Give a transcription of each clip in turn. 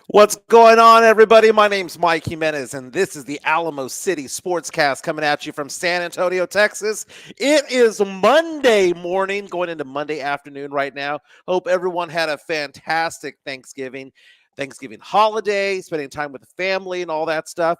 What's going on, everybody? My name's Mike Jimenez, and this is the Alamo City Sportscast coming at you from San Antonio, Texas. It is Monday morning, going into Monday afternoon right now. Hope everyone had a fantastic Thanksgiving holiday, spending time with the family and all that stuff.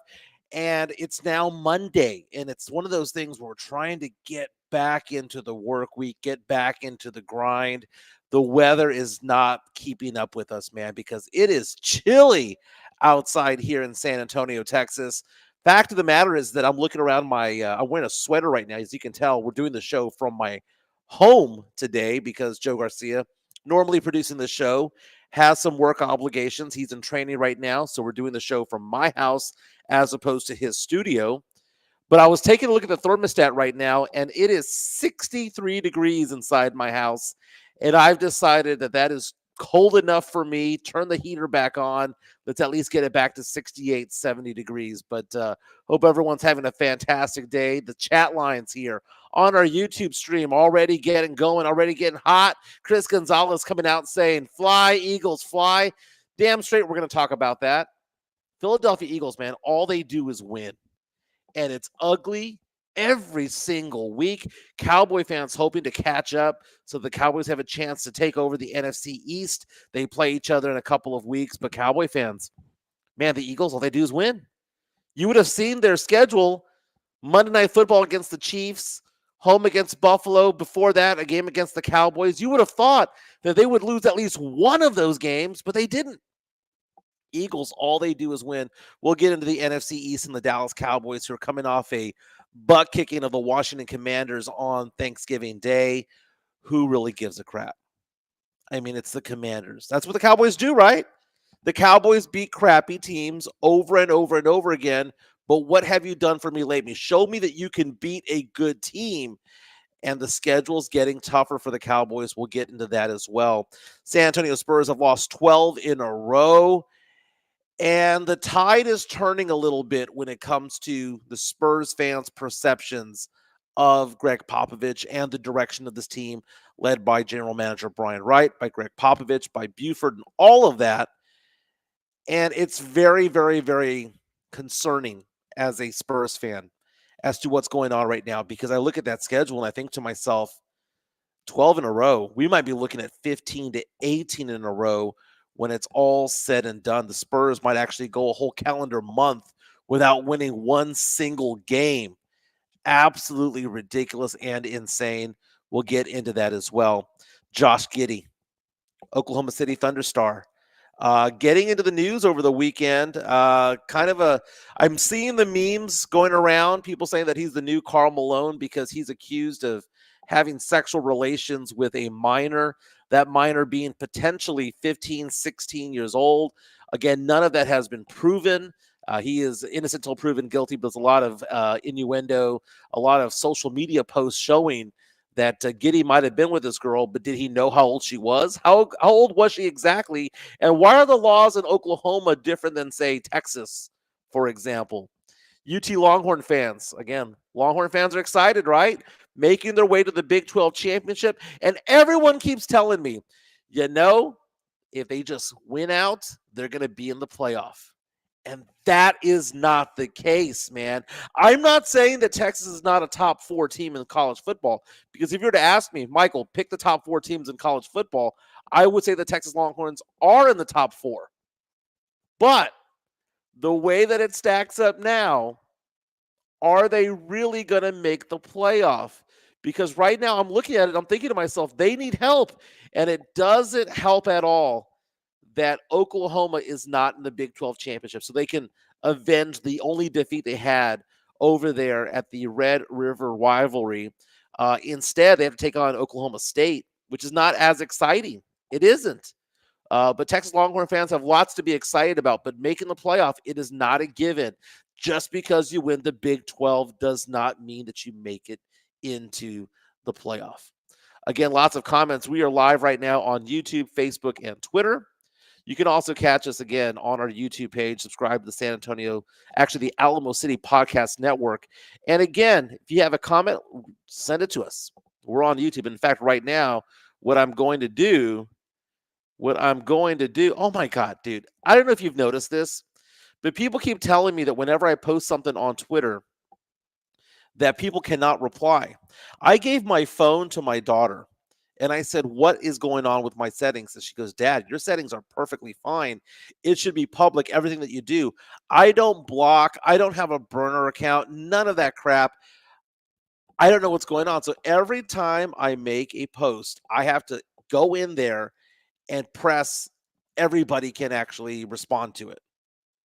And it's now Monday, and it's one of those things where we're trying to get back into the work week, get back into the grind. The weather is not keeping up with us, man, because it is chilly outside here in San Antonio, Texas. Fact of the matter is that I'm looking around I'm wearing a sweater right now. As you can tell, we're doing the show from my home today because Joe Garcia, normally producing the show, has some work obligations. He's in training right now, so we're doing the show from my house as opposed to his studio. But I was taking a look at the thermostat right now, and it is 63 degrees inside my house. And I've decided that that is cold enough for me. Turn the heater back on. Let's at least get it back to 68, 70 degrees. But hope everyone's having a fantastic day. The chat lines here on our YouTube stream already getting going, already getting hot. Chris Gonzalez coming out saying, fly, Eagles, fly. Damn straight, we're going to talk about that. Philadelphia Eagles, man, all they do is win. And it's ugly every single week. Cowboy fans hoping to catch up so the Cowboys have a chance to take over the NFC East. They play each other in a couple of weeks, but Cowboy fans, man, the Eagles, all they do is win. You would have seen their schedule: Monday Night Football against the Chiefs, home against Buffalo, before that a game against the Cowboys. You would have thought that they would lose at least one of those games, but they didn't. Eagles, all they do is win. We'll get into the NFC East and the Dallas Cowboys, who are coming off a butt kicking of the Washington Commanders on Thanksgiving Day. Who really gives a crap? I mean, it's the Commanders. That's what the Cowboys do, right? The Cowboys beat crappy teams over and over and over again. But what have you done for me lately? Show me that you can beat a good team. And the schedule's getting tougher for the Cowboys. We'll get into that as well. San Antonio Spurs have lost 12 in a row. And the tide is turning a little bit when it comes to the Spurs fans' perceptions of Gregg Popovich and the direction of this team, led by General Manager Brian Wright, by Gregg Popovich, by Buford, and all of that. And it's very, very, very concerning as a Spurs fan as to what's going on right now, because I look at that schedule and I think to myself, 12 in a row, we might be looking at 15 to 18 in a row. When it's all said and done, the Spurs might actually go a whole calendar month without winning one single game. Absolutely ridiculous and insane. We'll get into that as well. Josh Giddey, Oklahoma City Thunder star, getting into the news over the weekend. I'm seeing the memes going around, people saying that he's the new Karl Malone because he's accused of having sexual relations with a minor, that minor being potentially 15, 16 years old. Again, none of that has been proven. He is innocent until proven guilty, but there's a lot of innuendo, a lot of social media posts showing that Giddey might have been with this girl, but did he know how old she was? How old was she exactly? And why are the laws in Oklahoma different than, say, Texas, for example? UT Longhorn fans, again, Longhorn fans are excited, right? Making their way to the Big 12 championship. And everyone keeps telling me, if they just win out, they're going to be in the playoff. And that is not the case, man. I'm not saying that Texas is not a top 4 team in college football, because if you were to ask me, Michael, pick the top 4 teams in college football, I would say the Texas Longhorns are in the top 4. But the way that it stacks up now, are they really going to make the playoff? Because right now I'm looking at it, I'm thinking to myself, they need help. And it doesn't help at all that Oklahoma is not in the Big 12 championship, so they can avenge the only defeat they had over there at the Red River rivalry. Instead, they have to take on Oklahoma State, which is not as exciting. It isn't. But Texas Longhorn fans have lots to be excited about, but making the playoff, it is not a given. Just because you win the Big 12 does not mean that you make it into the playoff. Again, lots of comments. We are live right now on YouTube, Facebook, and Twitter. You can also catch us again on our YouTube page. Subscribe to the Alamo City Podcast Network. And again, if you have a comment, send it to us. We're on YouTube. In fact, right now, what I'm going to do what I'm going to do. Oh my God, dude. I don't know if you've noticed this, but people keep telling me that whenever I post something on Twitter, that people cannot reply. I gave my phone to my daughter and I said, "What is going on with my settings?" And she goes, "Dad, your settings are perfectly fine. It should be public, everything that you do." I don't block, I don't have a burner account, none of that crap. I don't know what's going on. So every time I make a post, I have to go in there and press everybody can actually respond to it.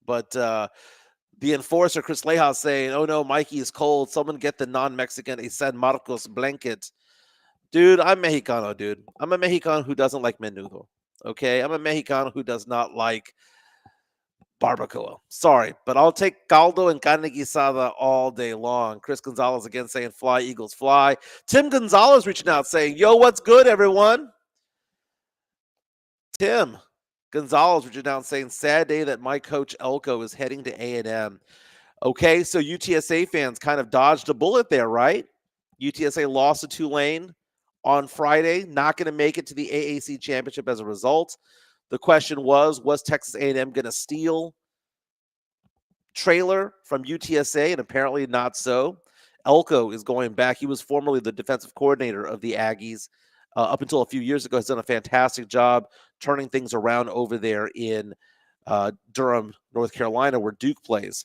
But the enforcer, Chris Leja, saying, "Oh no, Mikey is cold. Someone get the non-Mexican a San Marcos blanket." Dude, I'm Mexicano, dude. I'm a Mexican who doesn't like menudo. Okay, I'm a Mexican who does not like barbacoa. Sorry, but I'll take caldo and carne guisada all day long. Chris Gonzalez again saying, "Fly, Eagles, fly." Tim Gonzalez reaching out saying, "Yo, what's good, everyone?" Tim Gonzalez reaching out saying, "Sad day that my coach Elko is heading to A&M." Okay, so UTSA fans kind of dodged a bullet there, right? UTSA lost to Tulane on Friday, not going to make it to the AAC championship as a result. The question was Texas A&M going to steal Trailer from UTSA? And apparently not so. Elko is going back. He was formerly the defensive coordinator of the Aggies up until a few years ago. Has done a fantastic job turning things around over there in Durham, North Carolina, where Duke plays.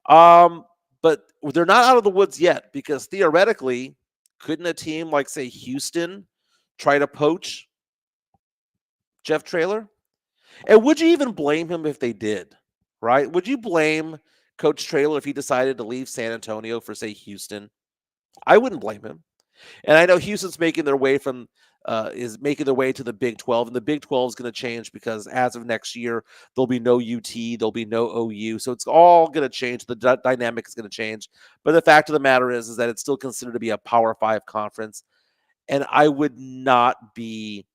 But they're not out of the woods yet because theoretically, couldn't a team like, say, Houston try to poach Jeff Traylor? And would you even blame him if they did, right? Would you blame Coach Traylor if he decided to leave San Antonio for, say, Houston? I wouldn't blame him. And I know Houston's making their way is making their way to the Big 12, and the Big 12 is going to change because as of next year, there'll be no UT, there'll be no OU, so it's all going to change. The dynamic is going to change. But the fact of the matter is that it's still considered to be a Power 5 conference, and I would not be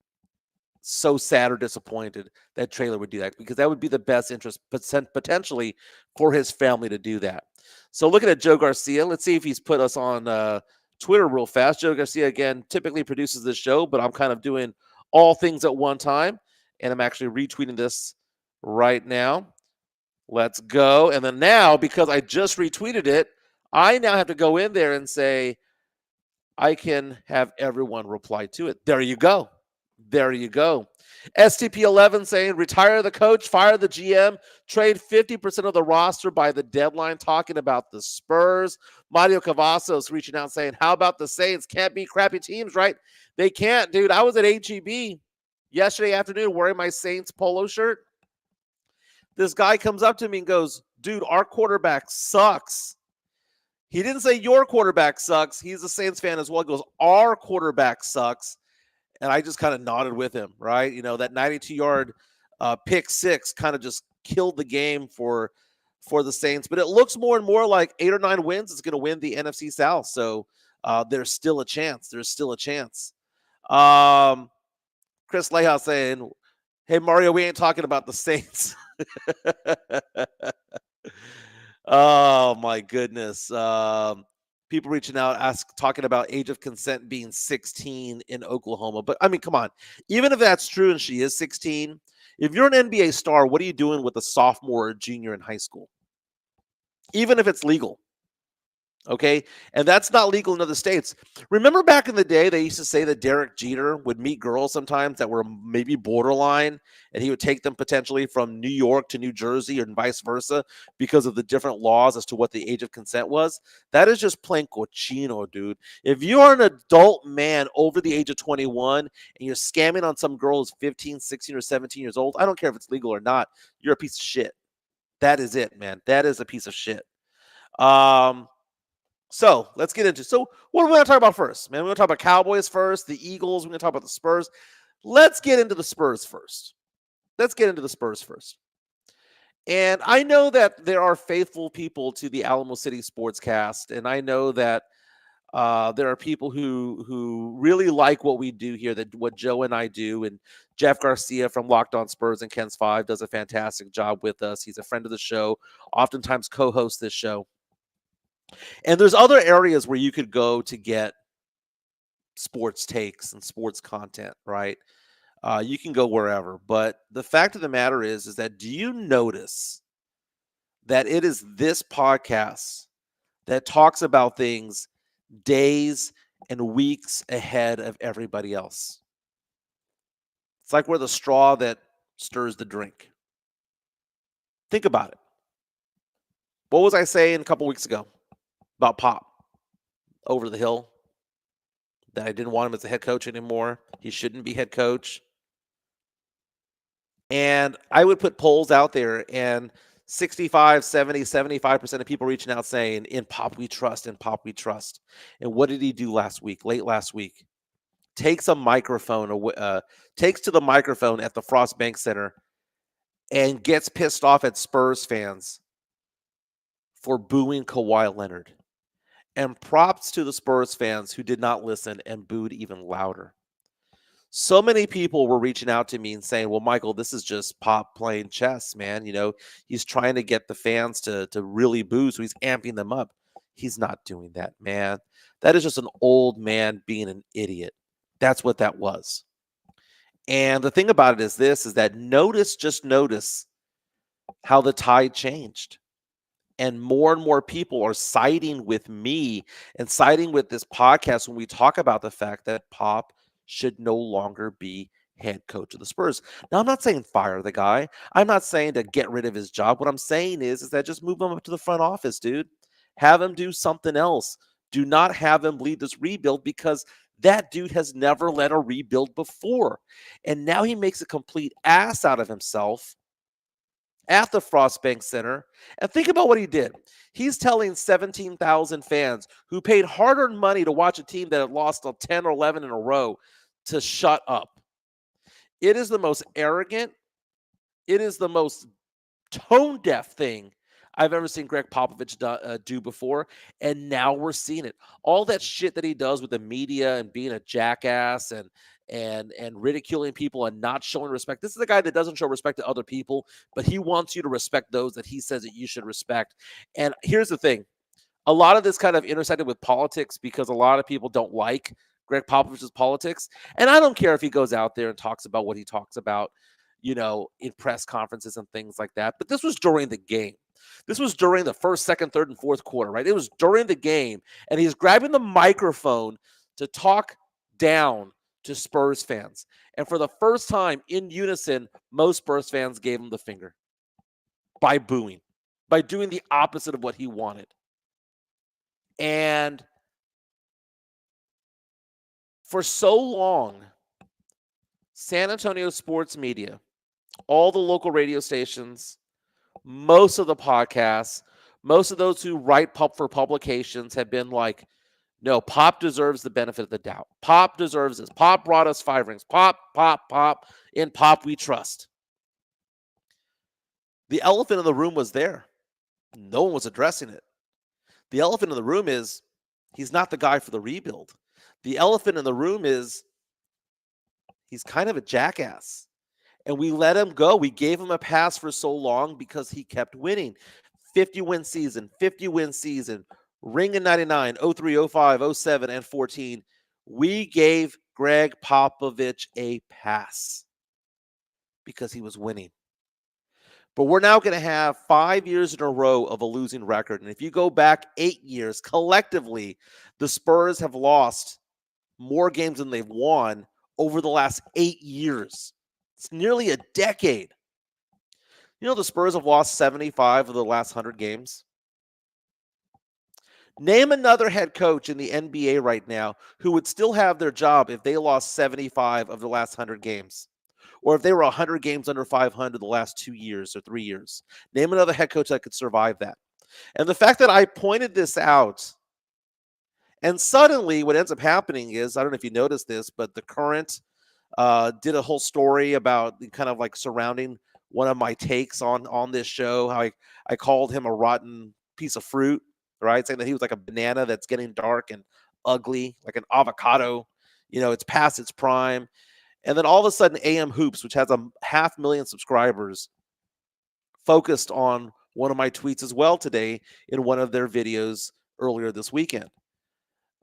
so sad or disappointed that Traylor would do that because that would be the best interest potentially for his family to do that. So looking at Joe Garcia, let's see if he's put us on Twitter real fast. Joe Garcia, again, typically produces this show, but I'm kind of doing all things at one time, and I'm actually retweeting this right now. Let's go. And then now, because I just retweeted it, I now have to go in there and say, I can have everyone reply to it. There you go. There you go. STP11 saying, retire the coach, fire the GM, trade 50% of the roster by the deadline, talking about the Spurs. Mario Cavazos reaching out saying, how about the Saints? Can't beat crappy teams, right? They can't, dude. I was at HEB yesterday afternoon wearing my Saints polo shirt. This guy comes up to me and goes, dude, our quarterback sucks. He didn't say your quarterback sucks. He's a Saints fan as well. He goes, our quarterback sucks. And I just kind of nodded with him, right? You know, that 92-yard pick six kind of just killed the game for the Saints. But it looks more and more like 8 or 9 wins is going to win the NFC South. So there's still a chance. There's still a chance. Chris Leja saying, hey, Mario, we ain't talking about the Saints. Oh, my goodness. People reaching out, talking about age of consent being 16 in Oklahoma. But, I mean, come on. Even if that's true and she is 16, if you're an NBA star, what are you doing with a sophomore or junior in high school? Even if it's legal. Okay. And that's not legal in other states. Remember back in the day, they used to say that Derek Jeter would meet girls sometimes that were maybe borderline, and he would take them potentially from New York to New Jersey and vice versa because of the different laws as to what the age of consent was. That is just plain cochino, dude. If you are an adult man over the age of 21 and you're scamming on some girl who's 15, 16, or 17 years old, I don't care if it's legal or not. You're a piece of shit. That is it, man. That is a piece of shit. So let's get into. So what are we going to talk about first, man? We're going to talk about Cowboys first, the Eagles. We're going to talk about the Spurs. Let's get into the Spurs first. And I know that there are faithful people to the Alamo City Sportscast, and I know that there are people who really like what we do here, that what Joe and I do, and Jeff Garcia from Locked On Spurs and Ken's Five does a fantastic job with us. He's a friend of the show, oftentimes co-hosts this show. And there's other areas where you could go to get sports takes and sports content, right? You can go wherever. But the fact of the matter is that do you notice that it is this podcast that talks about things days and weeks ahead of everybody else? It's like we're the straw that stirs the drink. Think about it. What was I saying a couple weeks ago about Pop over the hill? That I didn't want him as a head coach anymore. He shouldn't be head coach. And I would put polls out there, and 65, 70, 75% of people reaching out saying, in Pop we trust, in Pop we trust. And what did he do late last week? Takes to the microphone at the Frost Bank Center and gets pissed off at Spurs fans for booing Kawhi Leonard. And props to the Spurs fans who did not listen and booed even louder. So many people were reaching out to me and saying, well, Michael, this is just Pop playing chess, man. He's trying to get the fans to really boo, so he's amping them up. He's not doing that, man. That is just an old man being an idiot. That's what that was. And the thing about it is that just notice how the tide changed. And more people are siding with me and siding with this podcast when we talk about the fact that Pop should no longer be head coach of the Spurs. Now, I'm not saying fire the guy. I'm not saying to get rid of his job. What I'm saying is that just move him up to the front office, dude. Have him do something else. Do not have him lead this rebuild, because that dude has never led a rebuild before. And now he makes a complete ass out of himself at the Frost Bank Center. And think about what he did. He's telling 17,000 fans who paid hard-earned money to watch a team that had lost 10 or 11 in a row to shut up. It is the most arrogant, it is the most tone-deaf thing I've ever seen Gregg Popovich do before, and now we're seeing it. All that shit that he does with the media and being a jackass and ridiculing people and not showing respect. This is a guy that doesn't show respect to other people, but he wants you to respect those that he says that you should respect. And here's the thing. A lot of this kind of intersected with politics because a lot of people don't like Gregg Popovich's politics. And I don't care if he goes out there and talks about what he talks about, in press conferences and things like that. But this was during the game. This was during the first, second, third, and fourth quarter, right? It was during the game. And he's grabbing the microphone to talk down to Spurs fans. And for the first time in unison, most Spurs fans gave him the finger by booing, by doing the opposite of what he wanted. And for so long, San Antonio sports media, all the local radio stations, most of the podcasts, most of those who write for publications have been like, no, Pop deserves the benefit of the doubt. Pop deserves this. Pop brought us 5 rings. Pop. In Pop we trust. The elephant in the room was there. No one was addressing it. The elephant in the room is he's not the guy for the rebuild. The elephant in the room is he's kind of a jackass. And we let him go. We gave him a pass for so long because he kept winning. 50-win season, ring in 99, 03, 05, 07, and 14. We gave Gregg Popovich a pass because he was winning. But we're now going to have 5 years in a row of a losing record. And if you go back 8 years, collectively, the Spurs have lost more games than they've won over the last 8 years. It's nearly a decade. The Spurs have lost 75 of the last 100 games. Name another head coach in the NBA right now who would still have their job if they lost 75 of the last 100 games, or if they were 100 games under 500 the last 2 years or 3 years. Name another head coach that could survive that. And the fact that I pointed this out, and suddenly what ends up happening is, I don't know if you noticed this, but The Current did a whole story about kind of like surrounding one of my takes on this show, how I called him a rotten piece of fruit, right? Saying that he was like a banana that's getting dark and ugly, like an avocado, it's past its prime. And then all of a sudden AM Hoops, which has 500,000 subscribers, focused on one of my tweets as well today in one of their videos earlier this weekend.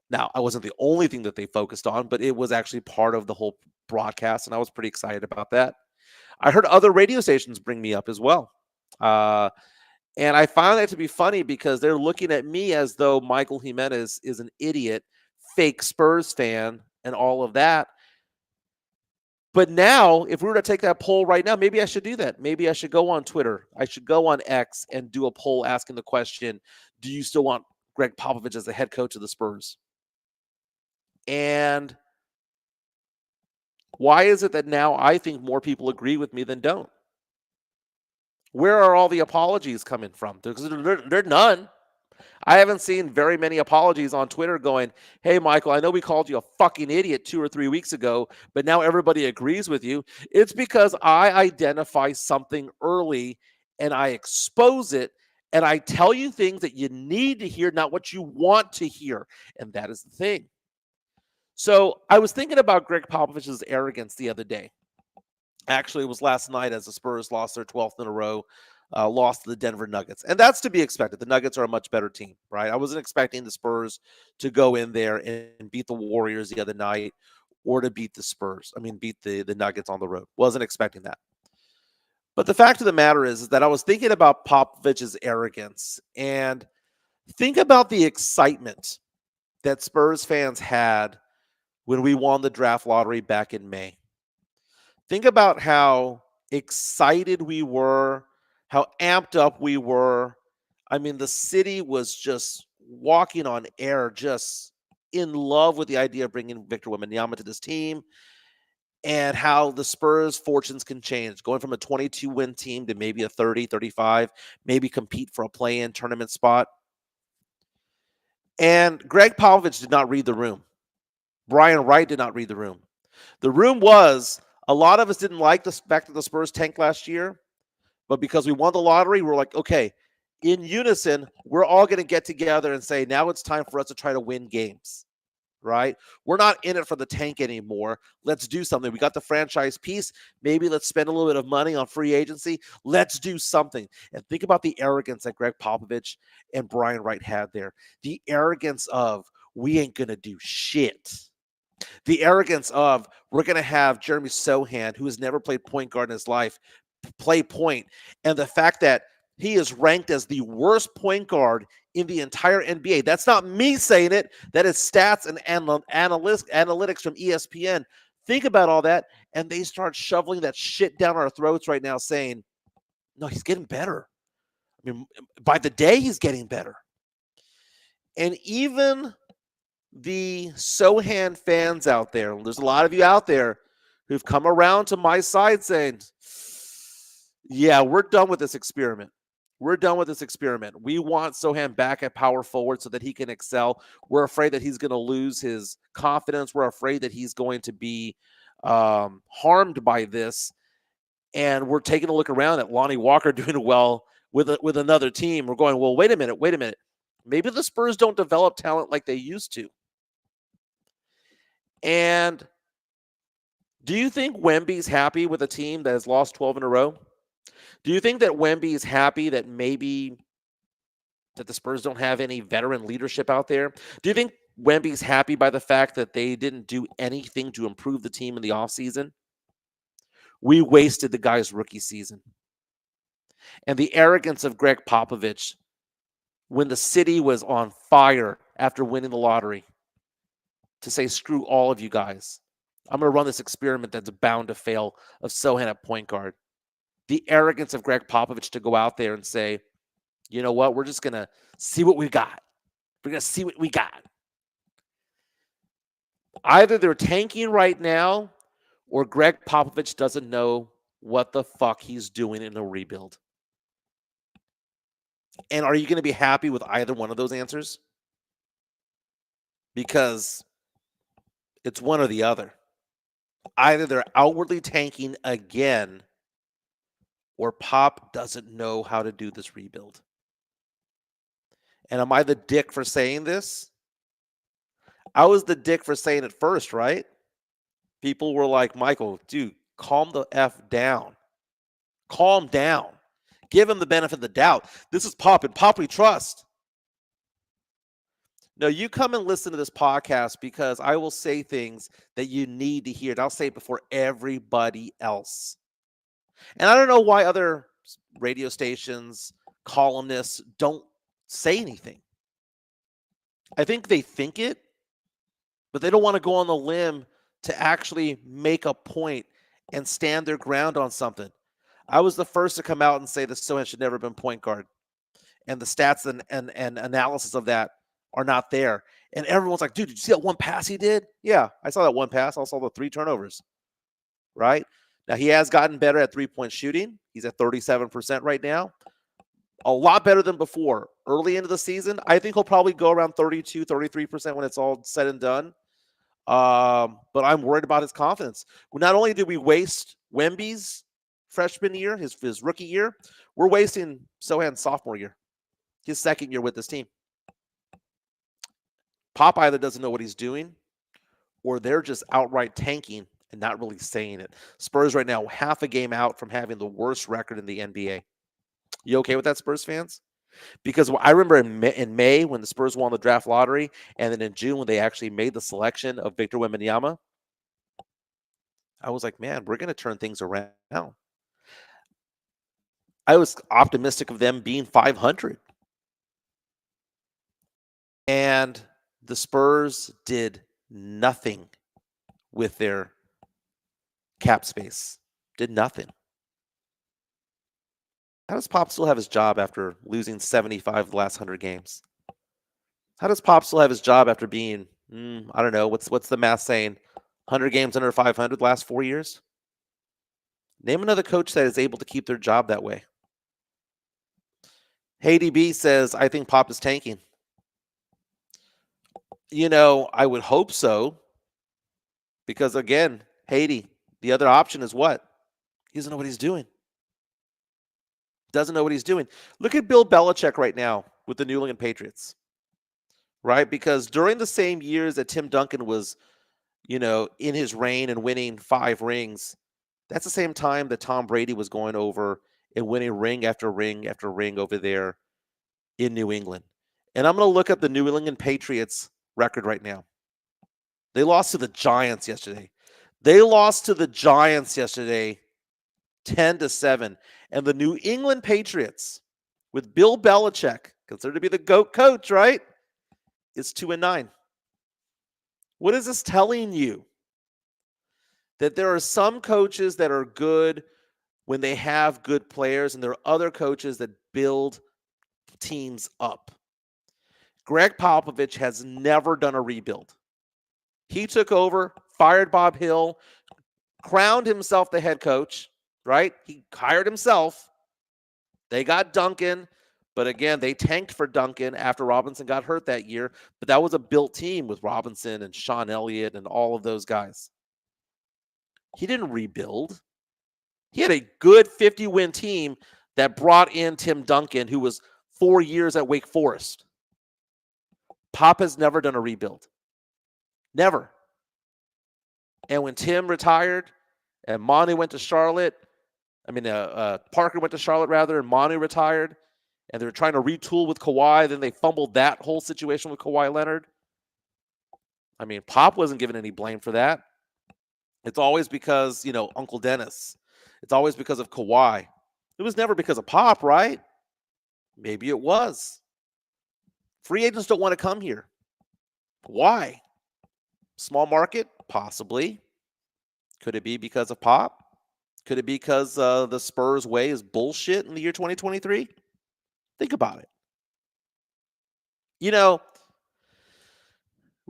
Now, I wasn't the only thing that they focused on, but it was actually part of the whole broadcast, and I was pretty excited about that. I heard other radio stations bring me up as well. And I found that to be funny because they're looking at me as though Michael Jimenez is an idiot, fake Spurs fan, and all of that. But now, if we were to take that poll right now, maybe I should do that. Maybe I should go on Twitter. I should go on X and do a poll asking the question, do you still want Gregg Popovich as the head coach of the Spurs? And why is it that now I think more people agree with me than don't? Where are all the apologies coming from? Because they're none. I haven't seen very many apologies on Twitter going, hey, Michael, I know we called you a fucking idiot 2 or 3 weeks ago, but now everybody agrees with you. It's because I identify something early and I expose it and I tell you things that you need to hear, not what you want to hear. And that is the thing. So I was thinking about Gregg Popovich's arrogance the other day. Actually, it was last night as the Spurs lost their 12th in a row, lost to the Denver Nuggets. And that's to be expected. The Nuggets are a much better team, right? I wasn't expecting the Spurs to go in there and beat the Warriors the other night or to beat the Spurs. I mean, beat the Nuggets on the road. Wasn't expecting that. But the fact of the matter is that I was thinking about Popovich's arrogance and think about the excitement that Spurs fans had when we won the draft lottery back in May. Think about how excited we were, how amped up we were. I mean, the city was just walking on air, just in love with the idea of bringing Victor Wembanyama to this team and how the Spurs' fortunes can change, going from a 22-win team to maybe a 30, 35, maybe compete for a play-in tournament spot. And Gregg Popovich did not read the room. Brian Wright did not read the room. The room was, a lot of us didn't like the fact that the Spurs tanked last year, but because we won the lottery, we're like, okay, in unison, we're all going to get together and say, now it's time for us to try to win games, right? We're not in it for the tank anymore. Let's do something. We got the franchise piece. Maybe let's spend a little bit of money on free agency. Let's do something. And think about the arrogance that Gregg Popovich and Brian Wright had there. The arrogance of, we ain't going to do shit. The arrogance of, we're going to have Jeremy Sohan, who has never played point guard in his life, play point. And the fact that he is ranked as the worst point guard in the entire NBA. That's not me saying it. That is stats and analytics from ESPN. Think about all that. And they start shoveling that shit down our throats right now saying, no, he's getting better. I mean, by the day, he's getting better. And even the Sohan fans out there, there's a lot of you out there who've come around to my side saying, yeah, we're done with this experiment. We're done with this experiment. We want Sohan back at power forward so that he can excel. We're afraid that he's going to lose his confidence. We're afraid that he's going to be harmed by this. And we're taking a look around at Lonnie Walker doing well with another team. We're going, well, wait a minute. Maybe the Spurs don't develop talent like they used to. And do you think Wemby's happy with a team that has lost 12 in a row? Do you think that Wemby is happy that maybe that the Spurs don't have any veteran leadership out there? Do you think Wemby's happy by the fact that they didn't do anything to improve the team in the offseason? We wasted the guy's rookie season. And the arrogance of Gregg Popovich when the city was on fire after winning the lottery to say, screw all of you guys. I'm going to run this experiment that's bound to fail of Sohan at point guard. The arrogance of Gregg Popovich to go out there and say, you know what, we're just going to see what we got. We're going to see what we got. Either they're tanking right now or Gregg Popovich doesn't know what the fuck he's doing in a rebuild. And are you going to be happy with either one of those answers? Because it's one or the other. Either they're outwardly tanking again or Pop doesn't know how to do this rebuild. And am I the dick for saying this? I was the dick for saying it first, right? People were like, Michael, dude, calm the F down. Calm down. Give him the benefit of the doubt. This is Pop, and Pop we trust. No, you come and listen to this podcast because I will say things that you need to hear. And I'll say it before everybody else. And I don't know why other radio stations, columnists don't say anything. I think they think it, but they don't want to go on the limb to actually make a point and stand their ground on something. I was the first to come out and say that Sohan should never have been point guard. And the stats and analysis of that are not there. And everyone's like, dude, did you see that one pass he did? Yeah, I saw that one pass. I saw the 3 turnovers, right? Now, he has gotten better at three-point shooting. He's at 37% right now. A lot better than before. Early into the season, I think he'll probably go around 32, 33% when it's all said and done. But I'm worried about his confidence. Not only did we waste Wemby's freshman year, his rookie year, we're wasting Sohan's sophomore year, his second year with this team. Pop either doesn't know what he's doing, or they're just outright tanking and not really saying it. Spurs right now, half a game out from having the worst record in the NBA. You okay with that, Spurs fans? Because I remember in May when the Spurs won the draft lottery, and then in June when they actually made the selection of Victor Wembanyama, I was like, man, we're going to turn things around. I was optimistic of them being 500. And the Spurs did nothing with their cap space. Did nothing. How does Pop still have his job after losing 75 of the last 100 games? How does Pop still have his job after being, I don't know, what's the math saying, 100 games under 500 the last 4 years? Name another coach that is able to keep their job that way. Haiti B says, I think Pop is tanking. I would hope so. Because, again, Haiti, the other option is what? He doesn't know what he's doing. Doesn't know what he's doing. Look at Bill Belichick right now with the New England Patriots, right? Because during the same years that Tim Duncan was, in his reign and winning 5 rings, that's the same time that Tom Brady was going over and winning ring after ring after ring over there in New England. And I'm going to look up the New England Patriots record right now. They lost to the Giants yesterday. 10-7. And the New England Patriots, with Bill Belichick, considered to be the GOAT coach, right, is 2-9. What is this telling you? That there are some coaches that are good when they have good players, and there are other coaches that build teams up. Gregg Popovich has never done a rebuild. He took over, fired Bob Hill, crowned himself the head coach, right? He hired himself. They got Duncan, but again, they tanked for Duncan after Robinson got hurt that year. But that was a built team with Robinson and Sean Elliott and all of those guys. He didn't rebuild. He had a good 50-win team that brought in Tim Duncan, who was 4 years at Wake Forest. Pop has never done a rebuild. Never. And when Tim retired and Monty went to Charlotte, Parker went to Charlotte rather, and Monty retired, and they were trying to retool with Kawhi. Then they fumbled that whole situation with Kawhi Leonard. Pop wasn't given any blame for that. It's always because, Uncle Dennis. It's always because of Kawhi. It was never because of Pop, right? Maybe it was. Free agents don't want to come here. Why? Small market? Possibly. Could it be because of Pop? Could it be because the Spurs way is bullshit in the year 2023? Think about it.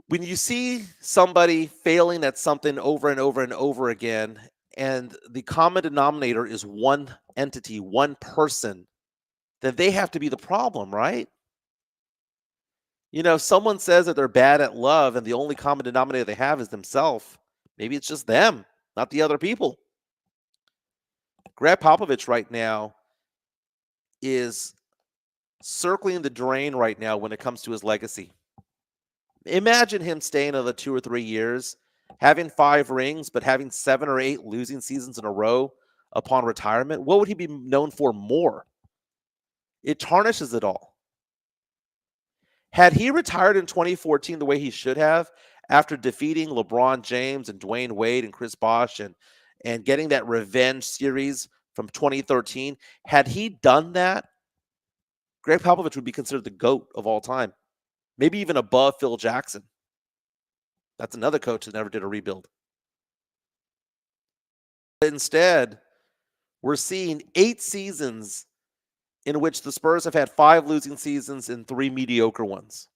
When you see somebody failing at something over and over and over again, and the common denominator is one entity, one person, then they have to be the problem, right? If someone says that they're bad at love and the only common denominator they have is themselves, maybe it's just them, not the other people. Gregg Popovich right now is circling the drain right now when it comes to his legacy. Imagine him staying another 2 or 3 years, having 5 rings, but having 7 or 8 losing seasons in a row upon retirement. What would he be known for more? It tarnishes it all. Had he retired in 2014 the way he should have, after defeating LeBron James and Dwayne Wade and Chris Bosh and getting that revenge series from 2013, had he done that, Gregg Popovich would be considered the GOAT of all time, maybe even above Phil Jackson. That's another coach that never did a rebuild. Instead, we're seeing 8 seasons in which the Spurs have had 5 losing seasons and 3 mediocre ones.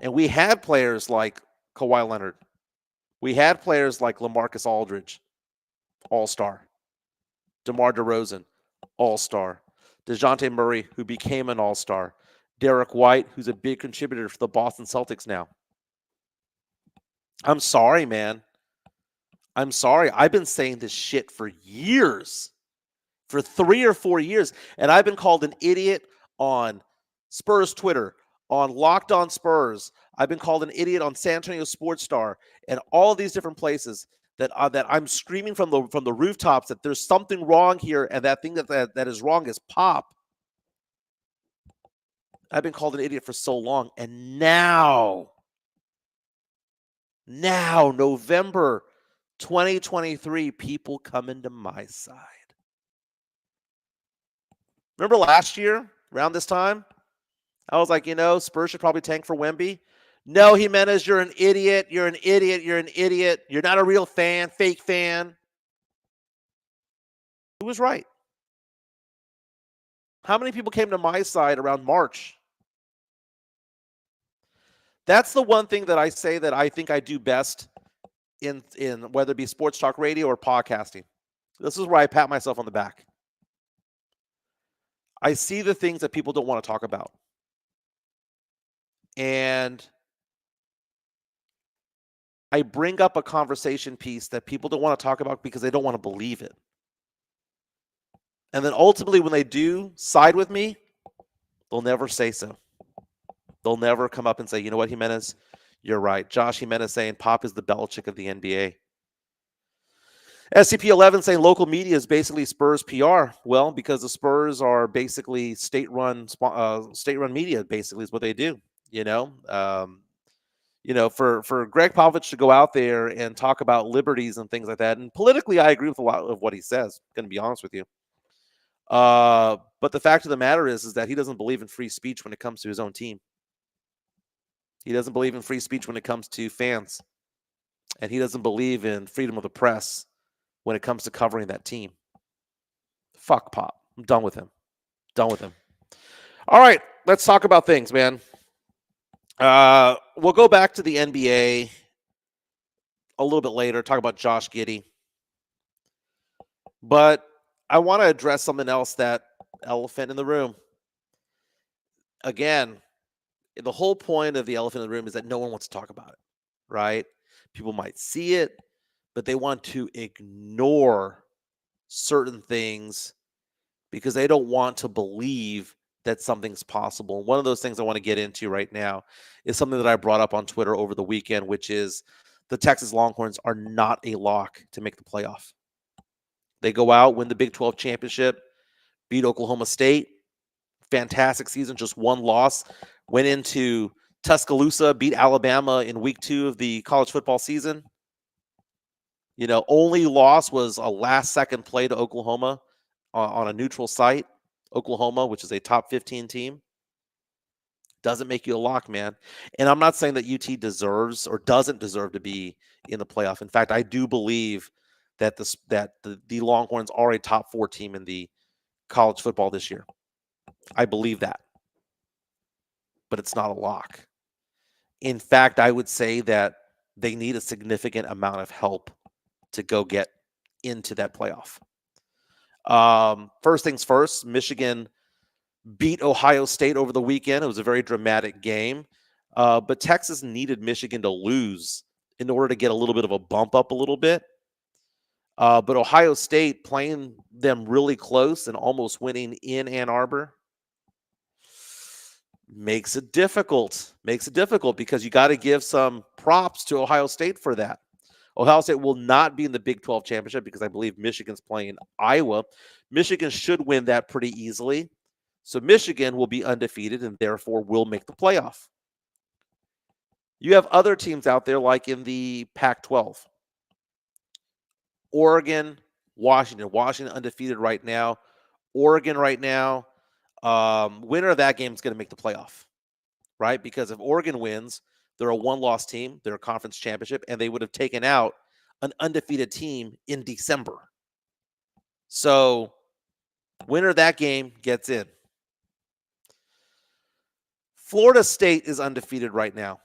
And we had players like Kawhi Leonard. We had players like LaMarcus Aldridge, all-star. DeMar DeRozan, all-star. DeJounte Murray, who became an all-star. Derek White, who's a big contributor for the Boston Celtics now. I'm sorry, man. I'm sorry. I've been saying this shit for years. For 3 or 4 years. And I've been called an idiot on Spurs Twitter, on Locked On Spurs. I've been called an idiot on San Antonio Sportscast and all these different places that I'm screaming from the rooftops that there's something wrong here, and that thing that is wrong is Pop. I've been called an idiot for so long, and now November 2023, people coming to my side. Remember last year around this time? I was like, Spurs should probably tank for Wemby. No, Jimenez, you're an idiot. You're an idiot. You're an idiot. You're not a real fan, fake fan. Who was right? How many people came to my side around March? That's the one thing that I say that I think I do best in whether it be sports talk radio or podcasting. This is where I pat myself on the back. I see the things that people don't want to talk about. And I bring up a conversation piece that people don't want to talk about because they don't want to believe it. And then ultimately, when they do side with me, they'll never say so. They'll never come up and say, you know what, Jimenez, you're right. Josh Jimenez saying Pop is the Belichick of the NBA. SCP-11 saying local media is basically Spurs PR. Well, because the Spurs are basically state-run media, basically is what they do. For Gregg Popovich to go out there and talk about liberties and things like that, and politically, I agree with a lot of what he says. Going to be honest with you. But the fact of the matter is that he doesn't believe in free speech when it comes to his own team. He doesn't believe in free speech when it comes to fans. And he doesn't believe in freedom of the press when it comes to covering that team. Fuck Pop. I'm done with him. All right, let's talk about things, man. We'll go back to the NBA a little bit later, talk about Josh Giddey. But I want to address something else, that elephant in the room. Again, the whole point of the elephant in the room is that no one wants to talk about it, right? People might see it, but they want to ignore certain things because they don't want to believe that something's possible. One of those things I want to get into right now is something that I brought up on Twitter over the weekend, which is the Texas Longhorns are not a lock to make the playoff. They go out, win the Big 12 championship, beat Oklahoma State. Fantastic season, just one loss. Went into Tuscaloosa, beat Alabama in week 2 of the college football season. Only loss was a last-second play to Oklahoma on a neutral site. Oklahoma, which is a top 15 team. Doesn't make you a lock, man. And I'm not saying that UT deserves or doesn't deserve to be in the playoff. In fact, I do believe that the Longhorns are a top 4 team in the college football this year. I believe that. But it's not a lock. In fact, I would say that they need a significant amount of help to go get into that playoff. First things first, Michigan beat Ohio State over the weekend. It was a very dramatic game. But Texas needed Michigan to lose in order to get a little bit of a bump up a little bit. But Ohio State playing them really close and almost winning in Ann Arbor makes it difficult. Because you got to give some props to Ohio State for that. Ohio State will not be in the Big 12 championship because I believe Michigan's playing Iowa. Michigan should win that pretty easily. So Michigan will be undefeated and therefore will make the playoff. You have other teams out there like in the Pac-12. Oregon, Washington. Washington undefeated right now. Oregon right now. Winner of that game is going to make the playoff, right? Because if Oregon wins, they're a one-loss team. They're a conference championship, and they would have taken out an undefeated team in December. So winner of that game gets in. Florida State is undefeated right now.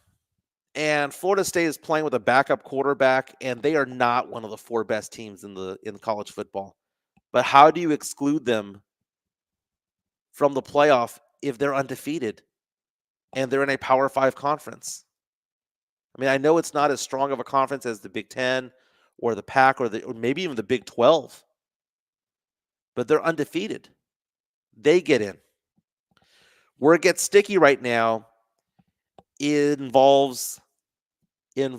And Florida State is playing with a backup quarterback, and they are not one of the four best teams in college football. But how do you exclude them from the playoff if they're undefeated and they're in a Power 5 conference? I mean, I know it's not as strong of a conference as the Big Ten or the Pac or maybe even the Big 12, but they're undefeated. They get in. Where it gets sticky right now involves the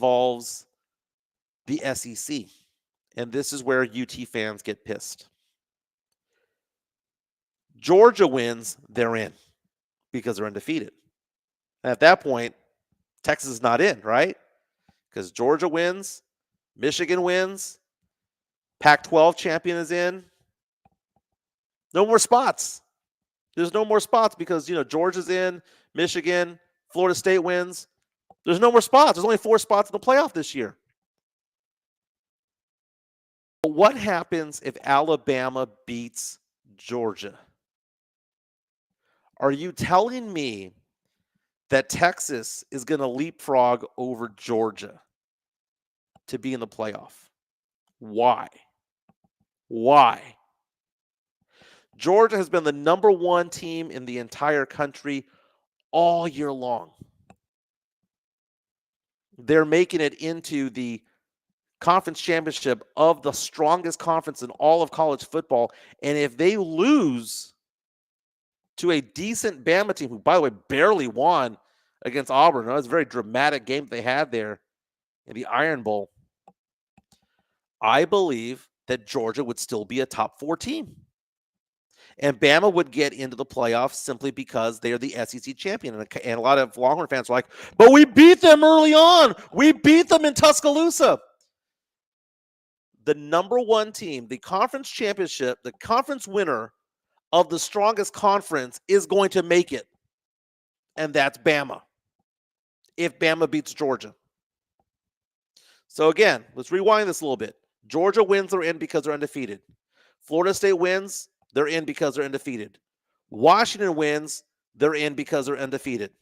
SEC. And this is where UT fans get pissed. Georgia wins, they're in because they're undefeated. And at that point, Texas is not in, right? Because Georgia wins, Michigan wins, Pac-12 champion is in. No more spots. There's no more spots because, Georgia's in, Michigan, Florida State wins. There's no more spots. There's only 4 spots in the playoff this year. But what happens if Alabama beats Georgia? Are you telling me that Texas is going to leapfrog over Georgia to be in the playoff? Why? Georgia has been the number 1 team in the entire country all year long. They're making it into the conference championship of the strongest conference in all of college football. And if they lose to a decent Bama team, who, by the way, barely won against Auburn, it was a very dramatic game they had there in the Iron Bowl, I believe that Georgia would still be a top 4 team. And Bama would get into the playoffs simply because they're the SEC champion. And a lot of Longhorn fans are like, but we beat them early on. We beat them in Tuscaloosa. The number 1 team, the conference championship, the conference winner of the strongest conference is going to make it. And that's Bama. If Bama beats Georgia. So again, let's rewind this a little bit. Georgia wins, they're in because they're undefeated. Florida State wins, they're in because they're undefeated. Washington wins, they're in because they're undefeated.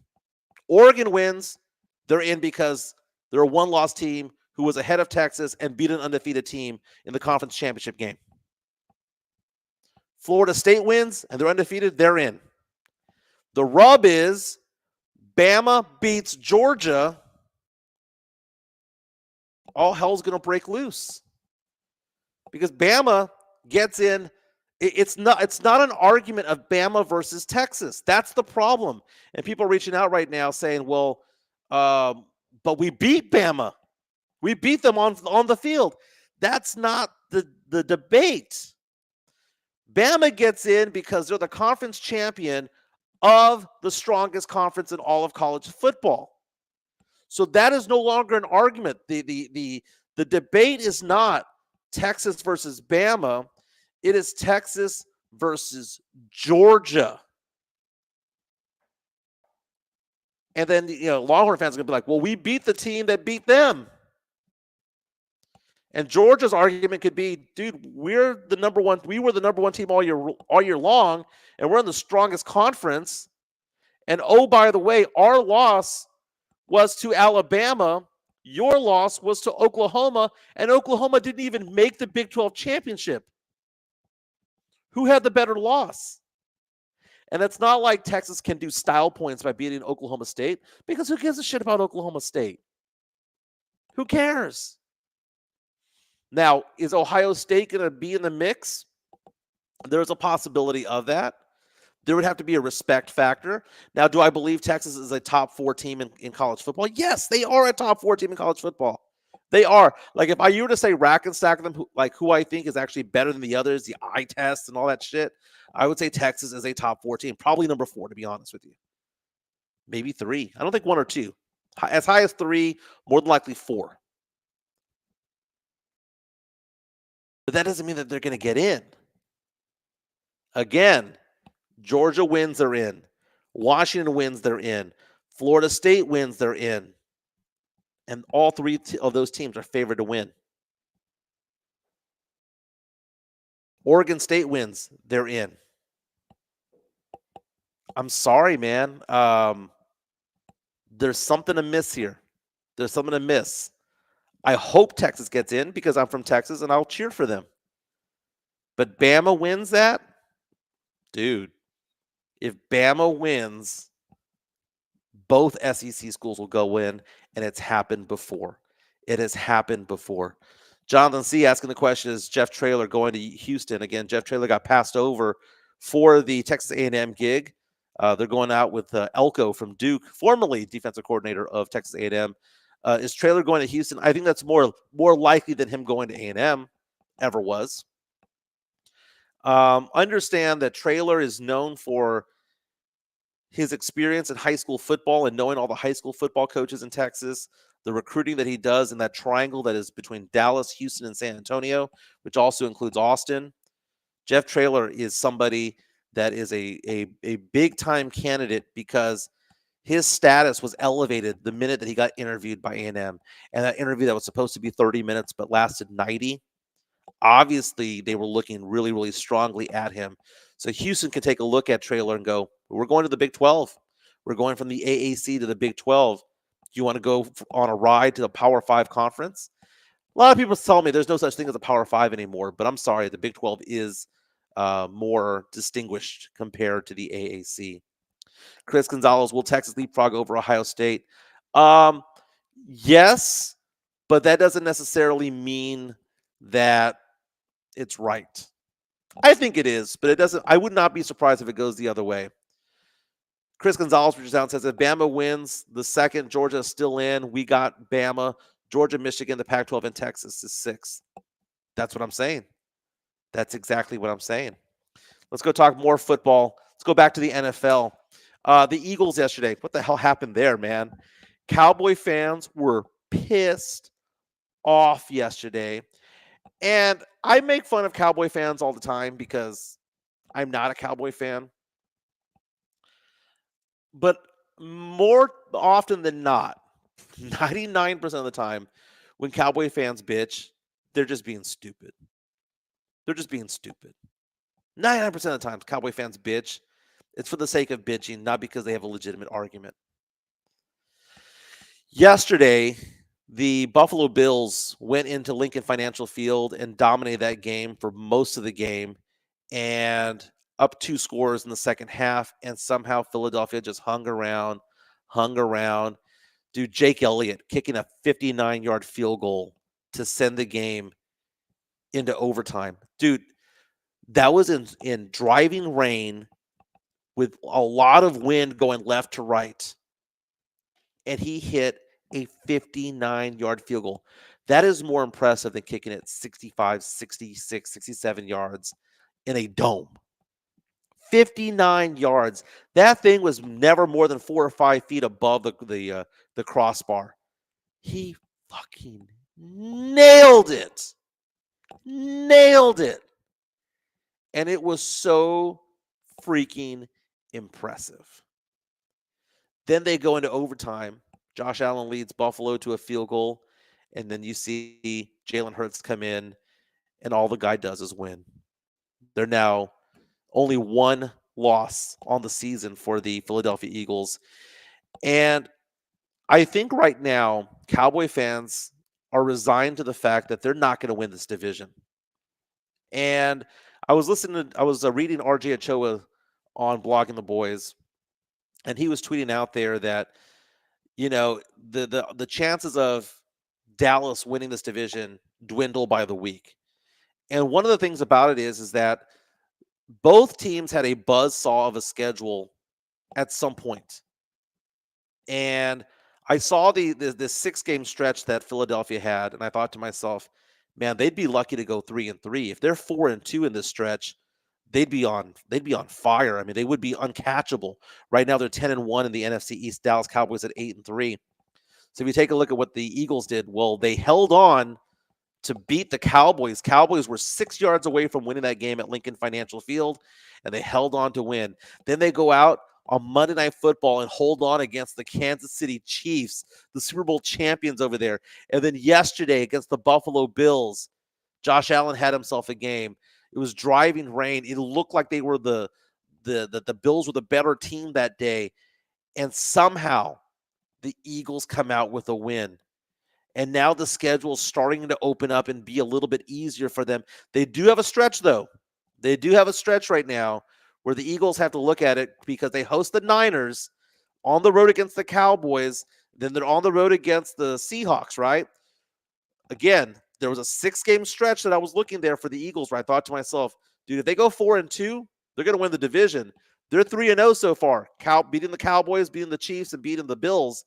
Oregon wins, they're in because they're a one-loss team who was ahead of Texas and beat an undefeated team in the conference championship game. Florida State wins, and they're undefeated, they're in. The rub is Bama beats Georgia, all hell's going to break loose. Because Bama gets in. It's not an argument of Bama versus Texas. That's the problem. And people are reaching out right now saying, well, but we beat Bama. We beat them on the field. That's not the debate. Bama gets in because they're the conference champion of the strongest conference in all of college football. So that is no longer an argument. The debate is not Texas versus Bama. It is Texas versus Georgia. And then, Longhorn fans are going to be like, well, we beat the team that beat them. And Georgia's argument could be, dude, we were the number 1 team all year long, and we're in the strongest conference. And oh, by the way, our loss was to Alabama. Your loss was to Oklahoma, and Oklahoma didn't even make the Big 12 championship. Who had the better loss? And it's not like Texas can do style points by beating Oklahoma State, because who gives a shit about Oklahoma State? Who cares? Now, is Ohio State going to be in the mix? There's a possibility of that. There would have to be a respect factor. Now, do I believe Texas is a top 4 team in college football? Yes, they are a top 4 team in college football. They are. Like, if you were to say rack and stack them, who I think is actually better than the others, the eye test and all that shit, I would say Texas is a top 14, probably number 4, to be honest with you. Maybe 3. I don't think 1 or 2. As high as 3, more than likely 4. But that doesn't mean that they're going to get in. Again, Georgia wins, they're in. Washington wins, they're in. Florida State wins, they're in. And all 3 of those teams are favored to win. Oregon State wins, they're in. I'm sorry, man. There's something amiss here. There's something amiss. I hope Texas gets in because I'm from Texas and I'll cheer for them. But Bama wins that? Dude, if Bama wins, both SEC schools will go in, and it's happened before. It has happened before. Jonathan C. asking the question, is Jeff Traylor going to Houston? Again, Jeff Traylor got passed over for the Texas A&M gig. They're going out with Elko from Duke, formerly defensive coordinator of Texas A&M. Is Traylor going to Houston? I think that's more likely than him going to A&M ever was. Understand that Traylor is known for his experience in high school football and knowing all the high school football coaches in Texas, the recruiting that he does in that triangle that is between Dallas, Houston, and San Antonio, which also includes Austin. Jeff Traylor is somebody that is a big-time candidate because his status was elevated the minute that he got interviewed by A&M. And that interview that was supposed to be 30 minutes but lasted 90. Obviously, they were looking really, really strongly at him. So Houston can take a look at Traylor and go, we're going to the Big 12. We're going from the AAC to the Big 12. Do you want to go on a ride to the Power 5 conference? A lot of people tell me there's no such thing as a Power 5 anymore, but I'm sorry, the Big 12 is more distinguished compared to the AAC. Chris Gonzalez, will Texas leapfrog over Ohio State? Yes, but that doesn't necessarily mean that it's right. I think it is, but it doesn't. I would not be surprised if it goes the other way. Chris Gonzalez reaches out and says, if Bama wins the second, Georgia is still in. We got Bama, Georgia, Michigan, the Pac-12, and Texas is 6. That's what I'm saying. That's exactly what I'm saying. Let's go talk more football. Let's go back to the NFL. The Eagles yesterday. What the hell happened there, man? Cowboy fans were pissed off yesterday. And I make fun of Cowboy fans all the time because I'm not a Cowboy fan. But more often than not, 99% of the time, when Cowboy fans bitch, they're just being stupid. They're just being stupid. 99% of the time, Cowboy fans bitch. It's for the sake of bitching, not because they have a legitimate argument. Yesterday, the Buffalo Bills went into Lincoln Financial Field and dominated that game for most of the game and up 2 scores in the second half. And somehow Philadelphia just hung around. Dude, Jake Elliott kicking a 59-yard field goal to send the game into overtime. Dude, that was in driving rain with a lot of wind going left to right. And he hit a 59-yard field goal. That is more impressive than kicking it 65, 66, 67 yards in a dome. 59 yards. That thing was never more than 4 or 5 feet above the crossbar. He fucking nailed it. And it was so freaking impressive. Then they go into overtime. Josh Allen leads Buffalo to a field goal. And then you see Jalen Hurts come in, and all the guy does is win. They're now only 1 loss on the season for the Philadelphia Eagles. And I think right now, Cowboy fans are resigned to the fact that they're not going to win this division. And I was reading RJ Ochoa on Blogging the Boys, and he was tweeting out there that, you know, the chances of Dallas winning this division dwindle by the week. And one of the things about it is that both teams had a buzzsaw of a schedule at some point. And I saw this 6-game stretch that Philadelphia had, and I thought to myself, man, they'd be lucky to go 3-3. If they're 4-2 in this stretch, they'd be on fire. I mean, they would be uncatchable. Right now, they're 10-1 in the NFC East. Dallas Cowboys at 8-3. So if you take a look at what the Eagles did, well, they held on to beat the Cowboys. Cowboys were 6 yards away from winning that game at Lincoln Financial Field, and they held on to win. Then they go out on Monday Night Football and hold on against the Kansas City Chiefs, the Super Bowl champions over there. And then yesterday against the Buffalo Bills, Josh Allen had himself a game. It was driving rain. It looked like they were the Bills were the better team that day, and somehow the Eagles come out with a win. And now the schedule is starting to open up and be a little bit easier for them. They do have a stretch, though. They do have a stretch right now where the Eagles have to look at it because they host the Niners on the road against the Cowboys. Then they're on the road against the Seahawks, right? Again, there was a 6-game stretch that I was looking there for the Eagles where I thought to myself, dude, if they go 4-2, they're going to win the division. They're 3-0 so far, beating the Cowboys, beating the Chiefs, and beating the Bills.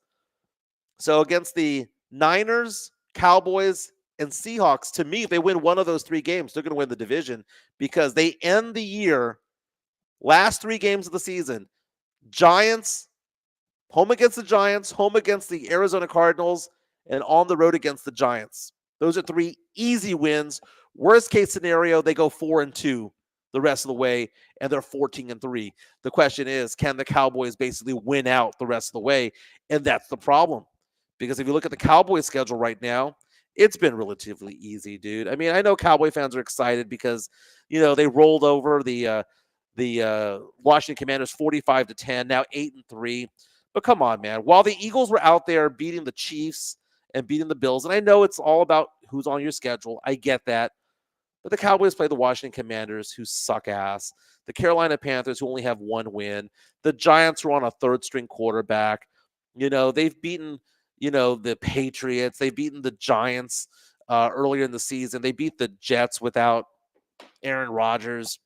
So against the Niners, Cowboys, and Seahawks, to me, if they win one of those 3 games, they're going to win the division because they end the year, last 3 games of the season, Giants, home against the Giants, home against the Arizona Cardinals, and on the road against the Giants. Those are 3 easy wins. Worst case scenario, they go 4-2 the rest of the way, and they're 14-3. The question is, can the Cowboys basically win out the rest of the way? And that's the problem. Because if you look at the Cowboys schedule right now, it's been relatively easy, dude. I mean, I know Cowboy fans are excited because, they rolled over the Washington Commanders 45-10, now 8-3. But come on, man. While the Eagles were out there beating the Chiefs and beating the Bills, and I know it's all about who's on your schedule. I get that. But the Cowboys play the Washington Commanders, who suck ass. The Carolina Panthers, who only have 1 win. The Giants were on a 3rd-string quarterback. They've beaten, the Patriots. They've beaten the Giants earlier in the season. They beat the Jets without Aaron Rodgers.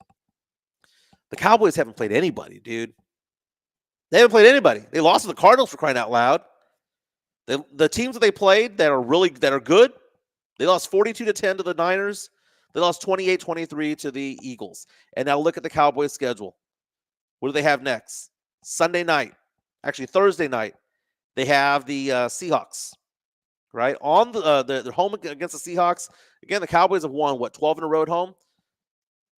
The Cowboys haven't played anybody, dude. They haven't played anybody. They lost to the Cardinals, for crying out loud. The teams that they played that are good, they lost 42-10 to the Niners. They lost 28-23 to the Eagles. And now look at the Cowboys' schedule. What do they have next? Sunday night. Actually, Thursday night. They have the Seahawks, right? On the home against the Seahawks. Again, the Cowboys have won, 12 in a row at home?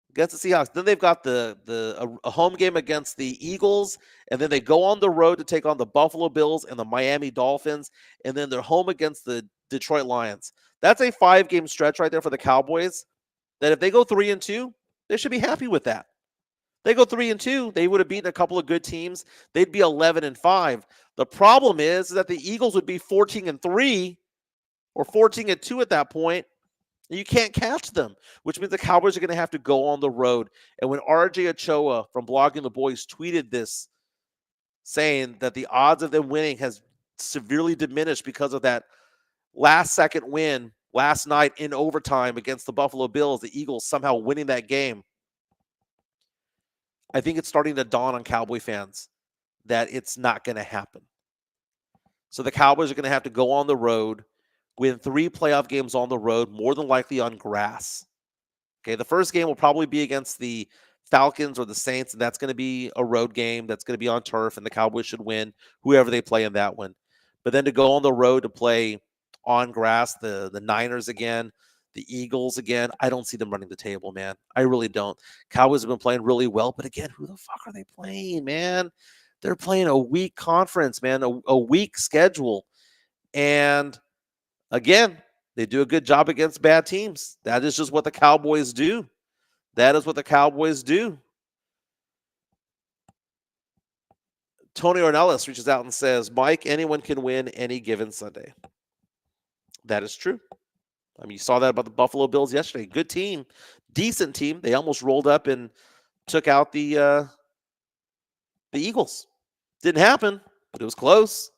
Against the Seahawks. Then they've got a home game against the Eagles, and then they go on the road to take on the Buffalo Bills and the Miami Dolphins, and then they're home against the Detroit Lions. That's a 5-game stretch right there for the Cowboys, that if they go 3-2, they should be happy with that. They go 3-2, they would have beaten a couple of good teams. They'd be 11-5. The problem is that the Eagles would be 14-3 or 14-2 at that point. You can't catch them, which means the Cowboys are going to have to go on the road. And when RJ Ochoa from Blogging the Boys tweeted this, saying that the odds of them winning has severely diminished because of that last-second win last night in overtime against the Buffalo Bills, the Eagles somehow winning that game, I think it's starting to dawn on Cowboy fans that it's not going to happen. So the Cowboys are going to have to go on the road, win 3 playoff games on the road, more than likely on grass. Okay, the first game will probably be against the Falcons or the Saints, and that's going to be a road game. That's going to be on turf, and the Cowboys should win whoever they play in that one. But then to go on the road to play on grass, the Niners again, the Eagles again, I don't see them running the table, man. I really don't. Cowboys have been playing really well, but again, who the fuck are they playing, man? They're playing a weak conference, man, a weak schedule. And again, they do a good job against bad teams. That is just what the Cowboys do. That is what the Cowboys do. Tony Ornelas reaches out and says, Mike, anyone can win any given Sunday. That is true. I mean, you saw that about the Buffalo Bills yesterday. Good team, decent team. They almost rolled up and took out the Eagles. Didn't happen, but it was close.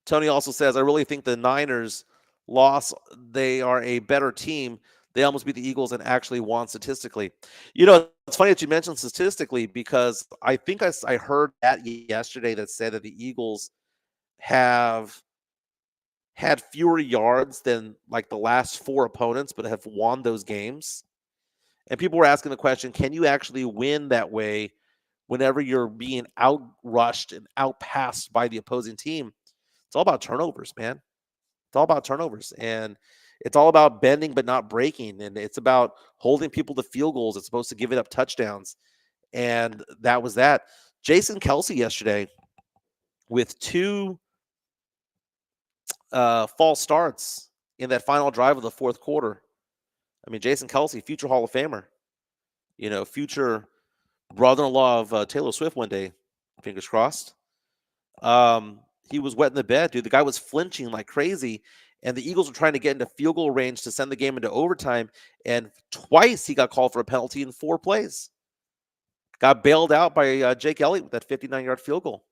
Tony also says, I really think the Niners lost. They are a better team. They almost beat the Eagles and actually won statistically. It's funny that you mentioned statistically because I think I heard that yesterday that said that the Eagles have had fewer yards than like the last four opponents, but have won those games. And people were asking the question, can you actually win that way whenever you're being outrushed and outpassed by the opposing team? It's all about turnovers, man. It's all about turnovers. And it's all about bending but not breaking. And it's about holding people to field goals. It's supposed to give it up touchdowns. And that was that. Jason Kelsey yesterday with two false starts in that final drive of the fourth quarter. I mean, Jason Kelsey, future Hall of Famer, future brother-in-law of Taylor Swift one day, fingers crossed. He was wetting the bed, dude. The guy was flinching like crazy, and the Eagles were trying to get into field goal range to send the game into overtime, and twice he got called for a penalty in 4 plays. Got bailed out by Jake Elliott with that 59-yard field goal.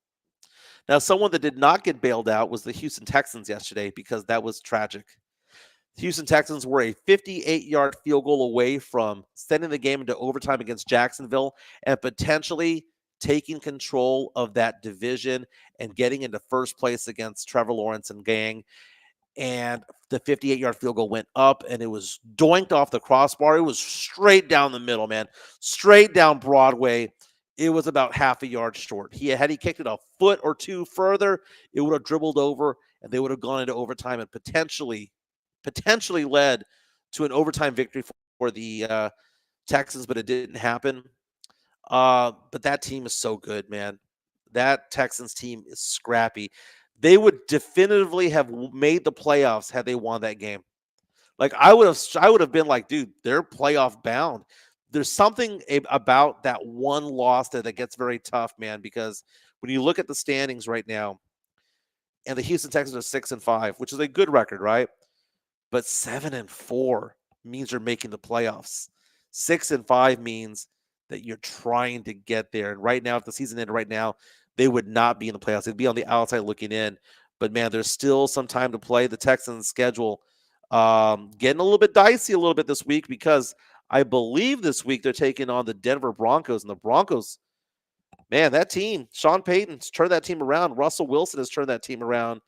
Now, someone that did not get bailed out was the Houston Texans yesterday because that was tragic. The Houston Texans were a 58-yard field goal away from sending the game into overtime against Jacksonville and potentially taking control of that division and getting into first place against Trevor Lawrence and gang. And the 58-yard field goal went up, and it was doinked off the crossbar. It was straight down the middle, man, straight down Broadway. It was about half a yard short. Had he kicked it a foot or two further, it would have dribbled over, and they would have gone into overtime and potentially led to an overtime victory for the Texans, but it didn't happen. But that team is so good, man. That Texans team is scrappy. They would definitively have made the playoffs had they won that game. Like I would have been like, dude, they're playoff bound. There's something about that one loss that gets very tough, man, because when you look at the standings right now, and the Houston Texans are 6-5, which is a good record, right? But 7-4 means you're making the playoffs. 6-5 means that you're trying to get there. And right now, if the season ended right now, they would not be in the playoffs. They'd be on the outside looking in. But man, there's still some time to play. The Texans' schedule getting a little bit dicey a little bit this week because I believe this week they're taking on the Denver Broncos. And the Broncos, man, that team, Sean Payton's turned that team around. Russell Wilson has turned that team around.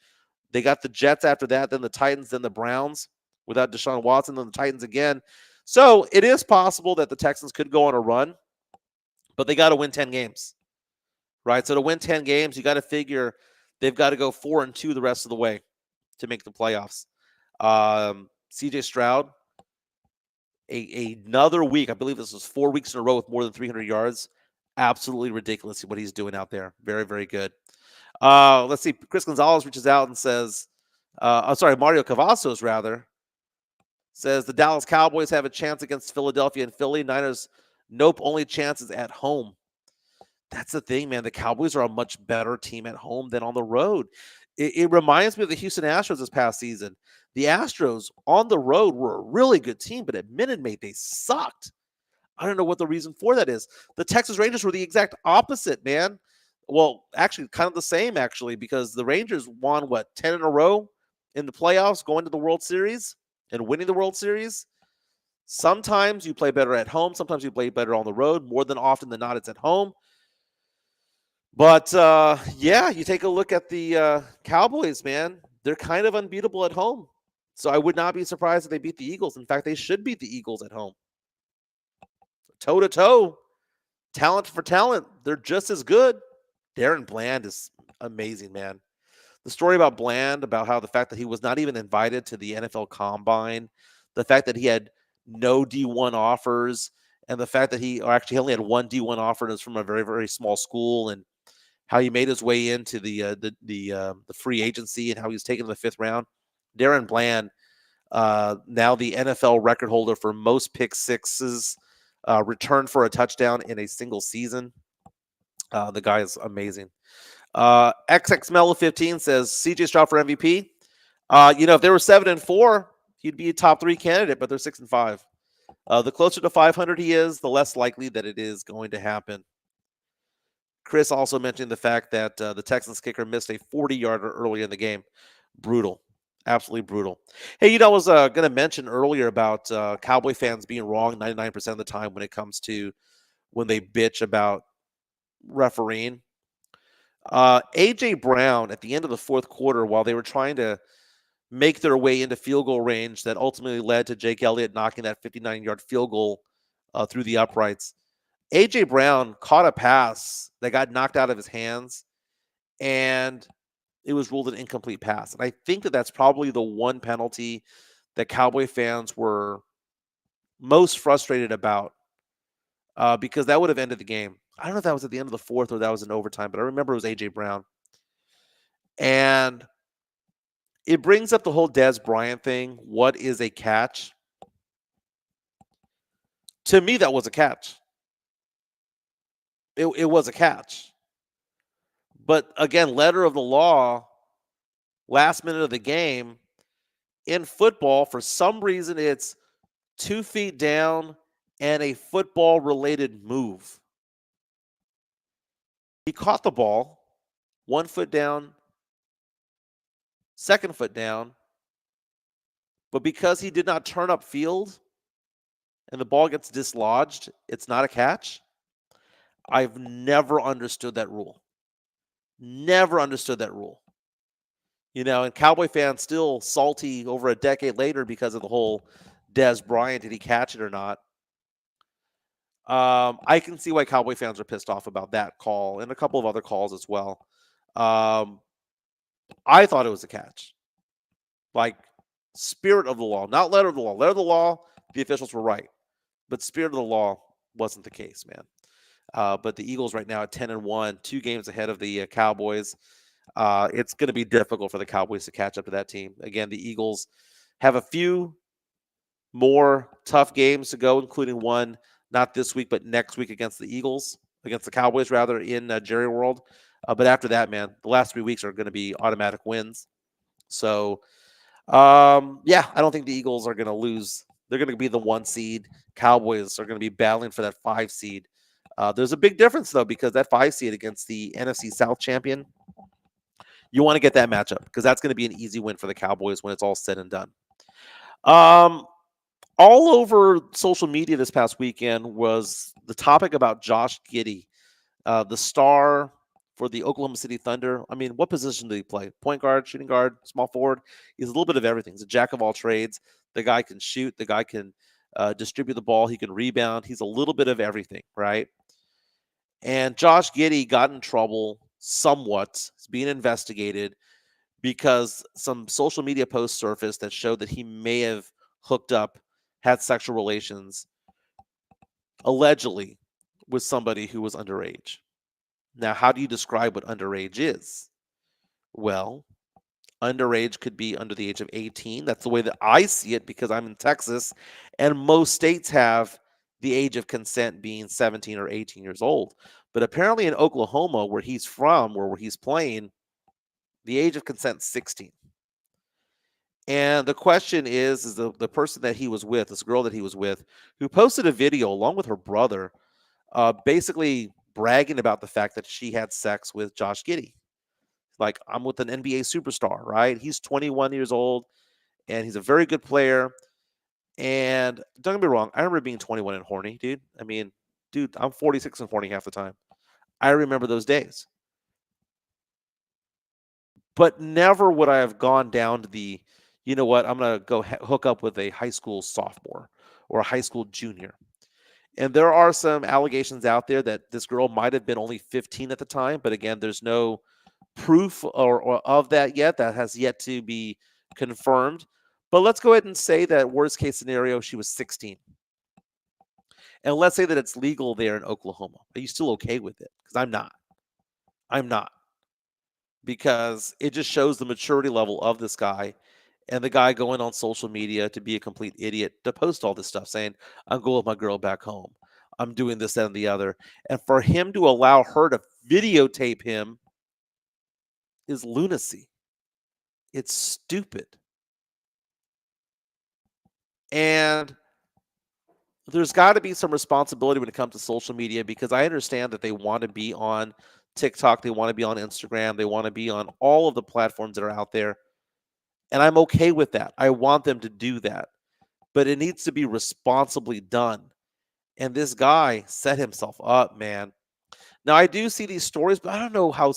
They got the Jets after that, then the Titans, then the Browns without Deshaun Watson, then the Titans again. So it is possible that the Texans could go on a run, but they got to win 10 games, right? So to win 10 games, you got to figure they've got to go 4-2 the rest of the way to make the playoffs. CJ Stroud, another week, I believe this was 4 weeks in a row with more than 300 yards. Absolutely ridiculous what he's doing out there. Very, very good. Let's see. Chris Gonzalez reaches out and says, Mario Cavazos, rather, says the Dallas Cowboys have a chance against Philadelphia and Philly. Niners, nope, only chances at home. That's the thing, man. The Cowboys are a much better team at home than on the road. It reminds me of the Houston Astros this past season. The Astros on the road were a really good team, but at Minute Maid, they sucked. I don't know what the reason for that is. The Texas Rangers were the exact opposite, man. Well, actually, kind of the same, actually, because the Rangers won, 10 in a row in the playoffs, going to the World Series and winning the World Series. Sometimes you play better at home. Sometimes you play better on the road. More than often than not, it's at home. But, you take a look at the Cowboys, man. They're kind of unbeatable at home. So I would not be surprised if they beat the Eagles. In fact, they should beat the Eagles at home. Toe-to-toe, talent for talent, they're just as good. Darren Bland is amazing, man. The story about Bland, about how the fact that he was not even invited to the NFL Combine, the fact that he had no D1 offers, and the fact that he only had one D1 offer and it was from a very, very small school, and how he made his way into the free agency and how he was taken in the 5th round. Darren Bland, now the NFL record holder for most pick sixes returned for a touchdown in a single season. The guy is amazing. XXMelo15 says CJ Stroud for MVP. If they were 7-4, he'd be a top 3 candidate, but they're 6-5. The closer to 500 he is, the less likely that it is going to happen. Chris also mentioned the fact that the Texans kicker missed a 40-yarder early in the game. Brutal. Absolutely brutal. Hey, I was going to mention earlier about Cowboy fans being wrong 99% of the time when it comes to when they bitch about refereeing. A.J. Brown at the end of the fourth quarter, while they were trying to make their way into field goal range that ultimately led to Jake Elliott knocking that 59-yard field goal through the uprights. A.J. Brown caught a pass that got knocked out of his hands, and it was ruled an incomplete pass. And I think that that's probably the one penalty that Cowboy fans were most frustrated about because that would have ended the game. I don't know if that was at the end of the fourth or that was in overtime, but I remember it was A.J. Brown. And it brings up the whole Dez Bryant thing. What is a catch? To me, that was a catch. It was a catch. But again, letter of the law, last minute of the game, in football, for some reason, it's 2 feet down and a football-related move. He caught the ball, 1 foot down, 2nd foot down, but because he did not turn up field and the ball gets dislodged, it's not a catch. I've never understood that rule. Never understood that rule. And Cowboy fans still salty over a decade later because of the whole Dez Bryant, did he catch it or not? I can see why Cowboy fans are pissed off about that call and a couple of other calls as well. I thought it was a catch. Like, spirit of the law, not letter of the law. Letter of the law, the officials were right. But spirit of the law wasn't the case, man. But the Eagles right now at 10-1, 2 games ahead of the Cowboys. It's going to be difficult for the Cowboys to catch up to that team. Again, the Eagles have a few more tough games to go, including one not this week, but next week against the Cowboys, rather, in Jerry World. But after that, man, the last 3 weeks are going to be automatic wins. So, I don't think the Eagles are going to lose. They're going to be the 1 seed. Cowboys are going to be battling for that 5 seed. There's a big difference, though, because that 5 seed against the NFC South champion, you want to get that matchup because that's going to be an easy win for the Cowboys when it's all said and done. All over social media this past weekend was the topic about Josh Giddey, the star for the Oklahoma City Thunder. I mean, what position do he play? Point guard, shooting guard, small forward? He's a little bit of everything. He's a jack of all trades. The guy can shoot. The guy can distribute the ball. He can rebound. He's a little bit of everything, right? And Josh Giddey got in trouble somewhat. He's being investigated because some social media posts surfaced that showed that he may have hooked up, had sexual relations, allegedly, with somebody who was underage. Now, how do you describe what underage is? Well, underage could be under the age of 18. That's the way that I see it because I'm in Texas, and most states have the age of consent being 17 or 18 years old. But apparently in Oklahoma, where he's from, where he's playing, the age of consent is 16. And the question is the person that he was with, this girl that he was with, who posted a video along with her brother, basically bragging about the fact that she had sex with Josh Giddey. Like, I'm with an NBA superstar, right? He's 21 years old, and he's a very good player. And don't get me wrong, I remember being 21 and horny, dude. I mean, dude, I'm 46 and horny half the time. I remember those days. But never would I have gone down to the, you know what, I'm going to go hook up with a high school sophomore or a high school junior. And there are some allegations out there that this girl might have been only 15 at the time. But again, there's no proof or of that yet. That has yet to be confirmed. But let's go ahead and say that worst case scenario, she was 16. And let's say that it's legal there in Oklahoma. Are you still okay with it? Because I'm not. I'm not. Because it just shows the maturity level of this guy and the guy going on social media to be a complete idiot to post all this stuff saying, I'm going with my girl back home. I'm doing this, that, and the other. And for him to allow her to videotape him is lunacy. It's stupid. And there's got to be some responsibility when it comes to social media because I understand that they want to be on TikTok, they want to be on Instagram, they want to be on all of the platforms that are out there. And I'm okay with that. I want them to do that. But it needs to be responsibly done. And this guy set himself up, man. Now, I do see these stories, but I don't know how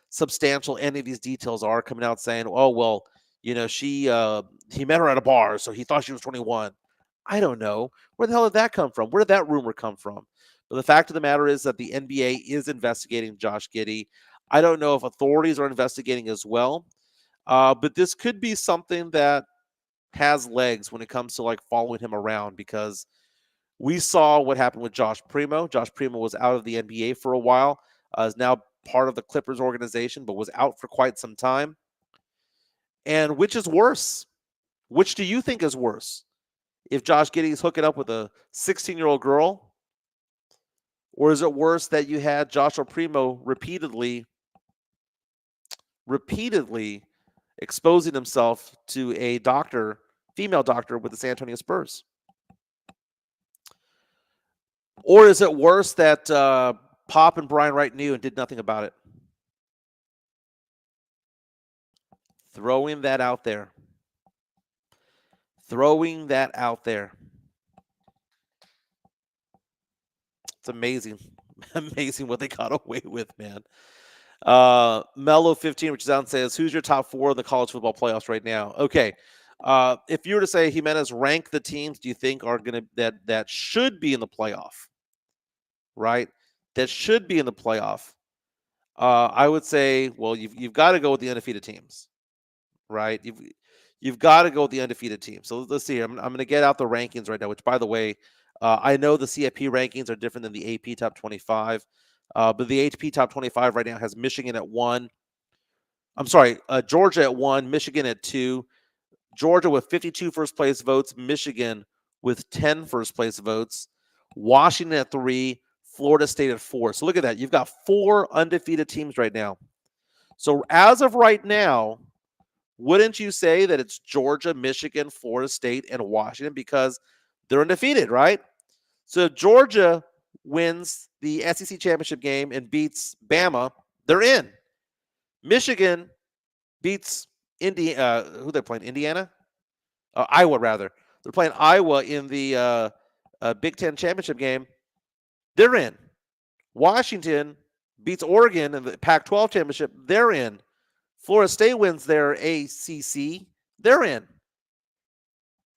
substantial any of these details are coming out saying, oh, well, he met her at a bar, so he thought she was 21. I don't know. Where the hell did that come from? Where did that rumor come from? But the fact of the matter is that the NBA is investigating Josh Giddey. I don't know if authorities are investigating as well. But this could be something that has legs when it comes to like following him around, because we saw what happened with Josh Primo. Josh Primo was out of the NBA for a while, is now part of the Clippers organization, but was out for quite some time. And which is worse? Which do you think is worse? If Josh Giddey is hooking up with a 16-year-old girl, or is it worse that you had Joshua Primo repeatedly exposing himself to a female doctor with the San Antonio Spurs? Or is it worse that Pop and Brian Wright knew and did nothing about it? Throwing that out there. It's amazing. Amazing what they got away with, man. Mellow 15, which is out, says, who's your top 4 in the college football playoffs right now? Okay. If you were to say, Jimenez, rank the teams do you think are going to that should be in the playoff, right? That should be in the playoff. I would say, well, you've got to go with the undefeated teams, right? You've got to go with the undefeated teams. So let's see. I'm going to get out the rankings right now. Which, by the way, I know the CFP rankings are different than the AP Top 25, but the AP Top 25 right now has Michigan at 1. I'm sorry, Georgia at 1, Michigan at 2. Georgia with 52 first place votes, Michigan with 10 first place votes, Washington at 3, Florida State at 4. So look at that. You've got 4 undefeated teams right now. So as of right now, wouldn't you say that it's Georgia, Michigan, Florida State, and Washington because they're undefeated, right? So if Georgia wins the SEC championship game and beats Bama, they're in. Michigan beats who they're playing? Indiana? Iowa, rather. They're playing Iowa in the Big Ten championship game. They're in. Washington beats Oregon in the Pac-12 championship. They're in. Florida State wins their ACC. They're in.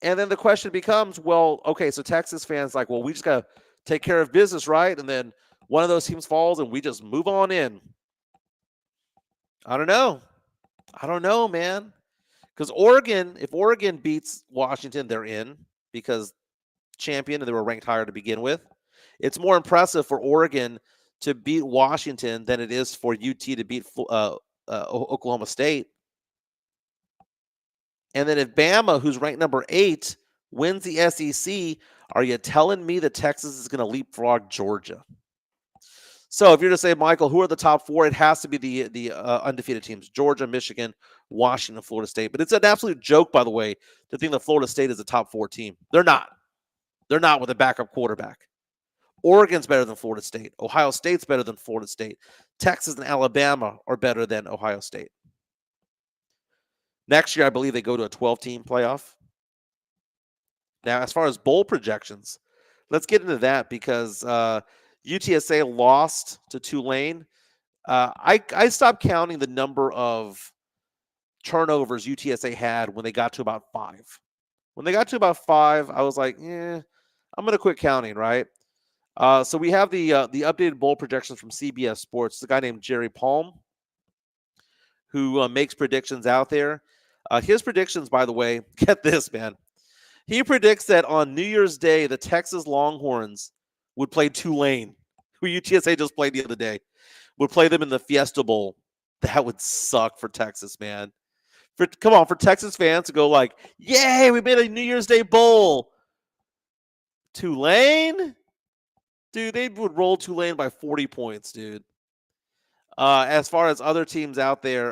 And then the question becomes, well, okay, so Texas fans like, well, we just got to take care of business, right? And then one of those teams falls and we just move on in. I don't know, man. Because if Oregon beats Washington, they're in because champion and they were ranked higher to begin with. It's more impressive for Oregon to beat Washington than it is for UT to beat Oklahoma State. And then if Bama, who's ranked number 8, wins the SEC, are you telling me that Texas is going to leapfrog Georgia? So if you're to say, Michael, who are the top 4? It has to be the undefeated teams: Georgia, Michigan, Washington, Florida State. But it's an absolute joke, by the way, to think that Florida State is a top 4 team. They're not. They're not with a backup quarterback. Oregon's better than Florida State. Ohio State's better than Florida State. Texas and Alabama are better than Ohio State. Next year, I believe they go to a 12-team playoff. Now, as far as bowl projections, let's get into that because UTSA lost to Tulane. I stopped counting the number of turnovers UTSA had when they got to about 5. When they got to about 5, I was like, I'm going to quit counting, right? So we have the updated bowl projections from CBS Sports. It's a guy named Jerry Palm who makes predictions out there. His predictions, by the way, get this, man. He predicts that on New Year's Day, the Texas Longhorns would play Tulane, who UTSA just played the other day, would play them in the Fiesta Bowl. That would suck for Texas, man. For Texas fans to go like, yay, we made a New Year's Day bowl. Tulane? Dude, they would roll Tulane by 40 points, dude. As far as other teams out there,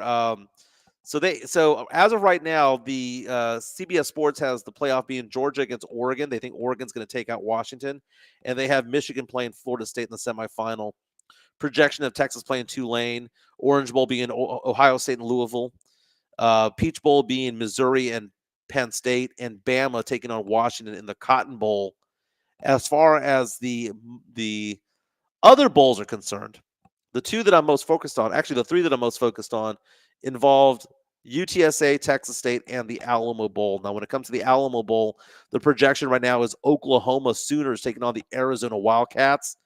so as of right now, the CBS Sports has the playoff being Georgia against Oregon. They think Oregon's going to take out Washington, and they have Michigan playing Florida State in the semifinal. Projection of Texas playing Tulane, Orange Bowl being Ohio State and Louisville, Peach Bowl being Missouri and Penn State, and Bama taking on Washington in the Cotton Bowl. As far as the other bowls are concerned, the two that I'm most focused on, actually the three that I'm most focused on, involved UTSA, Texas State, and the Alamo Bowl. Now, when it comes to the Alamo Bowl, the projection right now is Oklahoma Sooners taking on the Arizona Wildcats.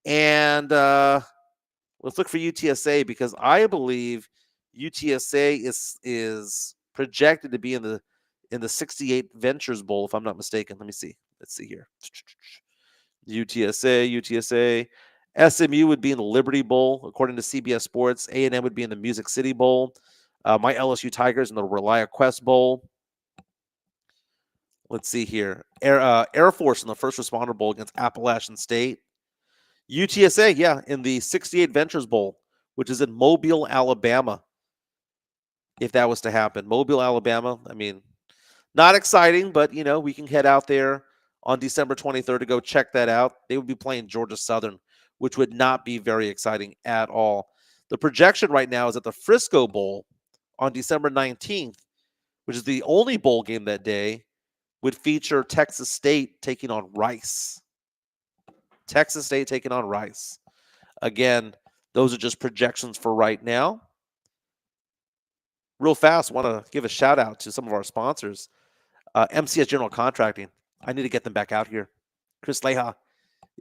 And let's look for UTSA because I believe UTSA is projected to be in the 68 Ventures Bowl, if I'm not mistaken. Let me see. Let's see here. UTSA. SMU would be in the Liberty Bowl, according to CBS Sports. A&M would be in the Music City Bowl. My LSU Tigers in the Relia Quest Bowl. Let's see here. Air Force in the First Responder Bowl against Appalachian State. UTSA, yeah, in the 68 Ventures Bowl, which is in Mobile, Alabama. If that was to happen. Mobile, Alabama, I mean, not exciting, but, we can head out there on December 23rd to go check that out. They would be playing Georgia Southern, which would not be very exciting at all. The projection right now is at the Frisco Bowl on December 19th, which is the only bowl game that day, would feature Texas State taking on Rice. Texas State taking on Rice. Again, those are just projections for right now. Real fast, want to give a shout out to some of our sponsors. MCS General Contracting. I need to get them back out here. Chris Leha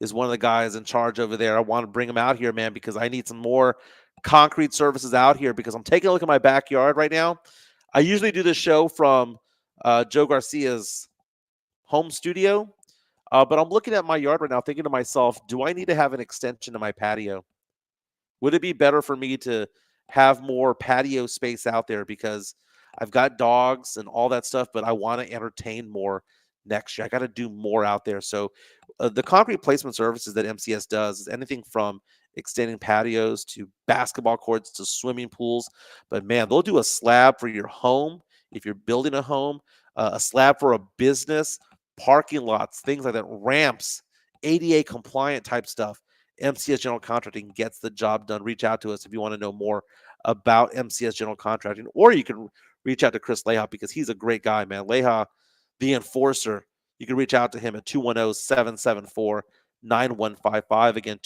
is one of the guys in charge over there. I want to bring him out here, man, because I need some more concrete services out here because I'm taking a look at my backyard right now. I usually do this show from Joe Garcia's home studio, but I'm looking at my yard right now thinking to myself, do I need to have an extension to my patio? Would it be better for me to have more patio space out there because I've got dogs and all that stuff, but I want to entertain more next year. I got to do more out there. So the concrete placement services that MCS does is anything from extending patios to basketball courts to swimming pools. But man, they'll do a slab for your home if you're building a home, a slab for a business, parking lots, things like that, ramps, ADA compliant type stuff. MCS General Contracting gets the job done. Reach out to us if you want to know more about MCS General Contracting, or you can reach out to Chris Leha because he's a great guy, man. Leha, the enforcer. You can reach out to him at 210-774-9155. Again,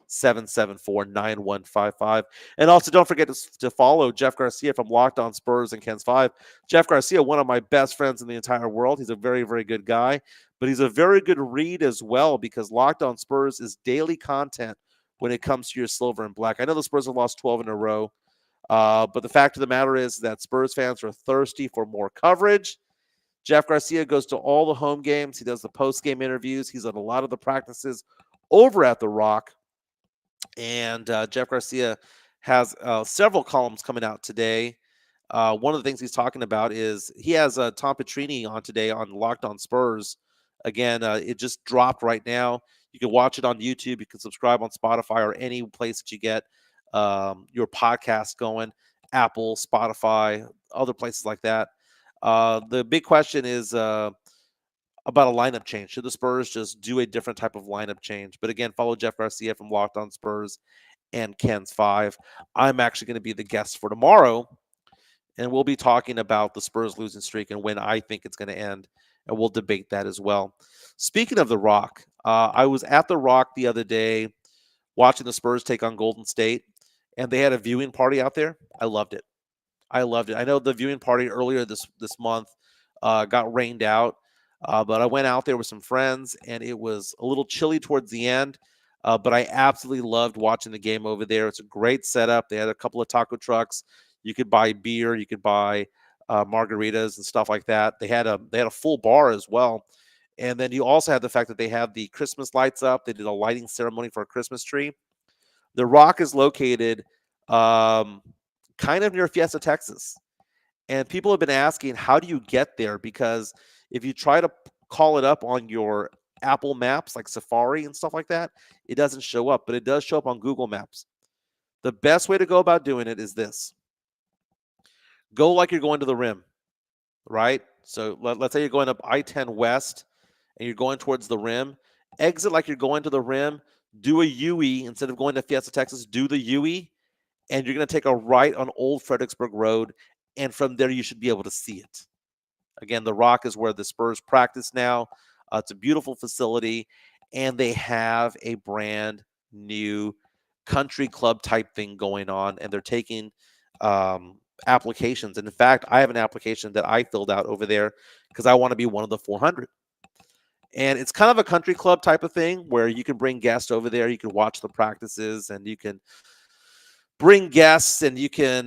210-774-9155. And also don't forget to follow Jeff Garcia from Locked On Spurs and Ken's 5. Jeff Garcia, one of my best friends in the entire world. He's a very, very good guy, but he's a very good read as well because Locked On Spurs is daily content when it comes to your silver and black. I know the Spurs have lost 12 in a row, but the fact of the matter is that Spurs fans are thirsty for more coverage. Jeff Garcia goes to all the home games. He does the post-game interviews. He's at a lot of the practices over at The Rock. And Jeff Garcia has several columns coming out today. One of the things he's talking about is he has Tom Petrini on today on Locked On Spurs. Again, it just dropped right now. You can watch it on YouTube. You can subscribe on Spotify or any place that you get your podcast going, Apple, Spotify, other places like that. The big question is about a lineup change. Should the Spurs just do a different type of lineup change? But again, follow Jeff Garcia from Locked On Spurs and Ken's 5. I'm actually going to be the guest for tomorrow, and we'll be talking about the Spurs losing streak and when I think it's going to end, and we'll debate that as well. Speaking of The Rock, I was at The Rock the other day watching the Spurs take on Golden State, and they had a viewing party out there. I loved it. I know the viewing party earlier this month got rained out, but I went out there with some friends, and it was a little chilly towards the end, but I absolutely loved watching the game over there. It's a great setup. They had a couple of taco trucks. You could buy beer. You could buy margaritas and stuff like that. They had a full bar as well. And then you also had the fact that they had the Christmas lights up. They did a lighting ceremony for a Christmas tree. The Rock is located kind of near Fiesta, Texas. And people have been asking, how do you get there? Because if you try to call it up on your Apple Maps, like Safari and stuff like that, it doesn't show up, but it does show up on Google Maps. The best way to go about doing it is this. Go like you're going to the rim, right? So let's say you're going up I-10 West and you're going towards the rim. Exit like you're going to the rim. Do a UE. Instead of going to Fiesta, Texas, do the UE. And you're going to take a right on Old Fredericksburg Road. And from there, you should be able to see it. Again, the Rock is where the Spurs practice now. It's a beautiful facility, and they have a brand new country club type thing going on, and they're taking applications. And in fact, I have an application that I filled out over there because I want to be one of the 400. And it's kind of a country club type of thing where you can bring guests over there. You can watch the practices, and you can bring guests, and you can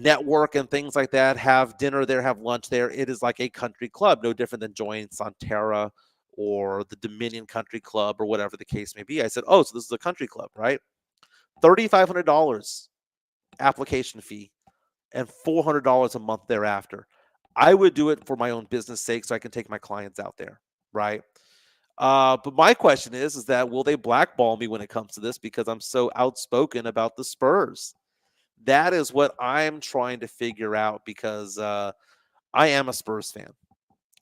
network and things like that. Have dinner there, have lunch there. It is like a country club, no different than joining Sonterra or the Dominion Country Club or whatever the case may be. I said, oh, so this is a country club, right? $3,500 application fee and $400 a month thereafter. I would do it for my own business sake so I can take my clients out there, right? But my question is that will they blackball me when it comes to this because I'm so outspoken about the Spurs? That is what I'm trying to figure out because I am a Spurs fan.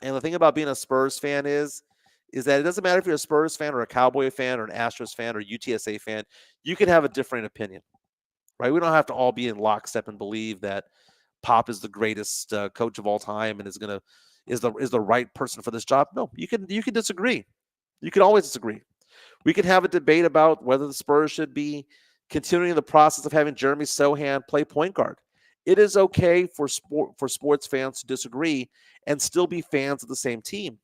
And the thing about being a Spurs fan is that it doesn't matter if you're a Spurs fan or a Cowboy fan or an Astros fan or UTSA fan. You can have a different opinion, right? We don't have to all be in lockstep and believe that Pop is the greatest coach of all time and is the right person for this job. No, you can disagree. You can always disagree. We can have a debate about whether the Spurs should be continuing the process of having Jeremy Sohan play point guard. It is okay for sports fans to disagree and still be fans of the same team.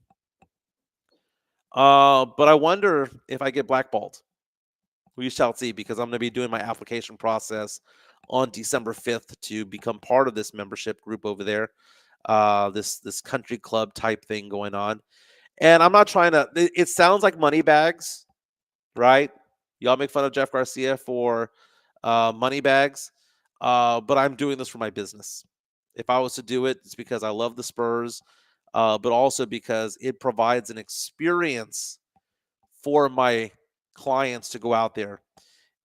But I wonder if I get blackballed. We shall see, because I'm going to be doing my application process on December 5th to become part of this membership group over there. This country club type thing going on. And I'm not trying to, it sounds like money bags, right? Y'all make fun of Jeff Garcia for money bags, but I'm doing this for my business. If I was to do it, it's because I love the Spurs, but also because it provides an experience for my clients to go out there.